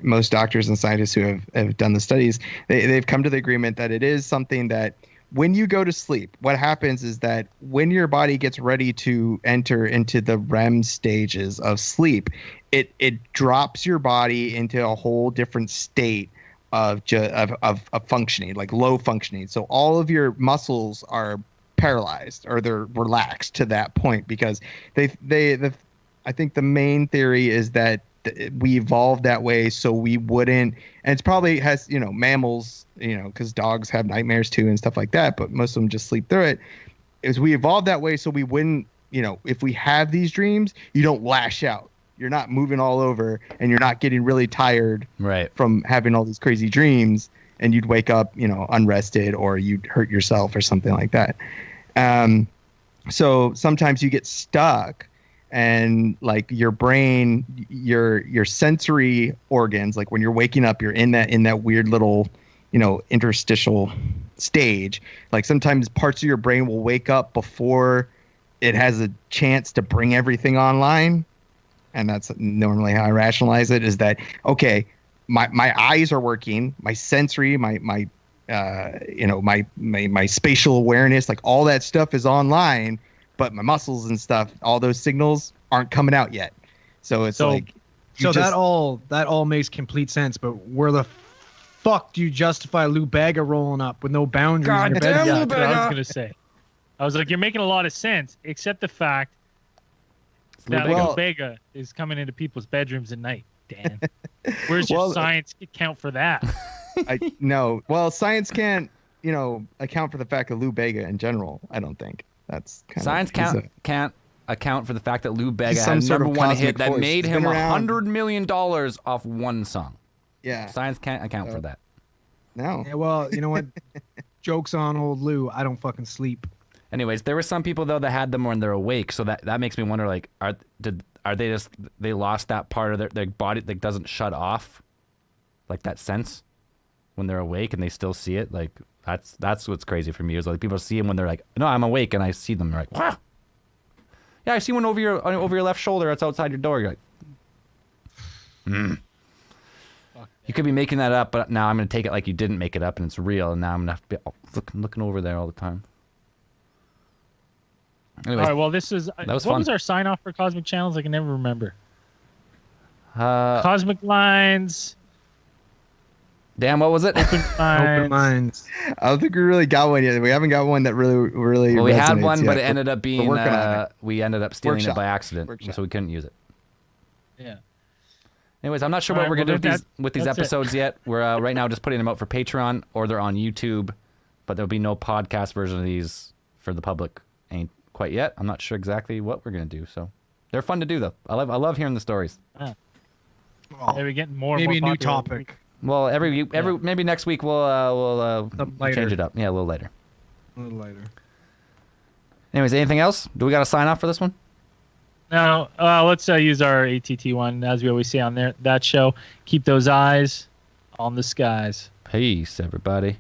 [SPEAKER 1] most doctors and scientists who have done the studies, they've come to the agreement that it is something that when you go to sleep, what happens is that when your body gets ready to enter into the REM stages of sleep, it drops your body into a whole different state of functioning, like low functioning. So all of your muscles are paralyzed or they're relaxed to that point because I think the main theory is that we evolved that way so we wouldn't. And it's probably has mammals, because dogs have nightmares too and stuff like that, but most of them just sleep through it. Is we evolved that way so we wouldn't, if we have these dreams, you don't lash out. You're not moving all over, and you're not getting really tired from having all these crazy dreams, and you'd wake up, unrested, or you'd hurt yourself or something like that. So sometimes you get stuck, and like your brain, your sensory organs, like when you're waking up, you're in that weird little, interstitial stage. Like sometimes parts of your brain will wake up before it has a chance to bring everything online. And that's normally how I rationalize it, is that, okay, my eyes are working, my sensory, my spatial awareness, like all that stuff is online, but my muscles and stuff, all those signals aren't coming out yet. So it's
[SPEAKER 4] that all makes complete sense. But where the fuck do you justify Lou Bega rolling up with no boundaries in your bed?
[SPEAKER 2] Yeah, that's what I was gonna say. I was like, you're making a lot of sense, except the fact that Lou Bega is coming into people's bedrooms at night. Dan, where's your science account for that?
[SPEAKER 1] No. Well, science can't, account for the fact of Lou Bega in general. I don't think that's
[SPEAKER 3] science can't account for the fact that Lou Bega had a #1 hit that made him $100 million off one song.
[SPEAKER 1] Yeah.
[SPEAKER 3] Science can't account for that.
[SPEAKER 1] No.
[SPEAKER 4] Yeah, well, you know what? Joke's on old Lou. I don't fucking sleep.
[SPEAKER 3] Anyways, there were some people though that had them when they're awake, so that makes me wonder, like, are they lost that part of their body that doesn't shut off, like that sense when they're awake and they still see it. Like that's what's crazy for me, is like people see them when they're like, no, I'm awake, and I see them, they're like, wow. Yeah, I see one over your left shoulder. It's outside your door. You're like, You could be making that up, but now I'm gonna take it like you didn't make it up and it's real, and now I'm gonna have to be looking over there all the time. Anyways,
[SPEAKER 2] all right, well, that was fun. Was our sign off for Cosmic Channels? I can never remember. Cosmic Lines.
[SPEAKER 3] Damn, what was it?
[SPEAKER 4] Open Minds.
[SPEAKER 1] I don't think we really got one yet. We haven't got one that really.
[SPEAKER 3] Well, we had one,
[SPEAKER 1] yet,
[SPEAKER 3] but it ended up being. We ended up stealing
[SPEAKER 1] Workshop.
[SPEAKER 3] it by accident, so we couldn't use it.
[SPEAKER 2] Yeah.
[SPEAKER 3] Anyways, I'm not sure what we're gonna do with these episodes yet. We're right now just putting them out for Patreon, or they're on YouTube, but there'll be no podcast version of these for the public. Ain't quite yet. I'm not sure exactly what we're gonna do. So they're fun to do though. I love hearing the stories.
[SPEAKER 2] Maybe getting more.
[SPEAKER 4] Maybe
[SPEAKER 2] more
[SPEAKER 4] a new topic.
[SPEAKER 3] Well, maybe next week we'll change it up. Yeah, a little later. Anyways, anything else? Do we got to sign off for this one?
[SPEAKER 2] No. Let's use our ATT one, as we always say on that show. Keep those eyes on the skies.
[SPEAKER 3] Peace, everybody.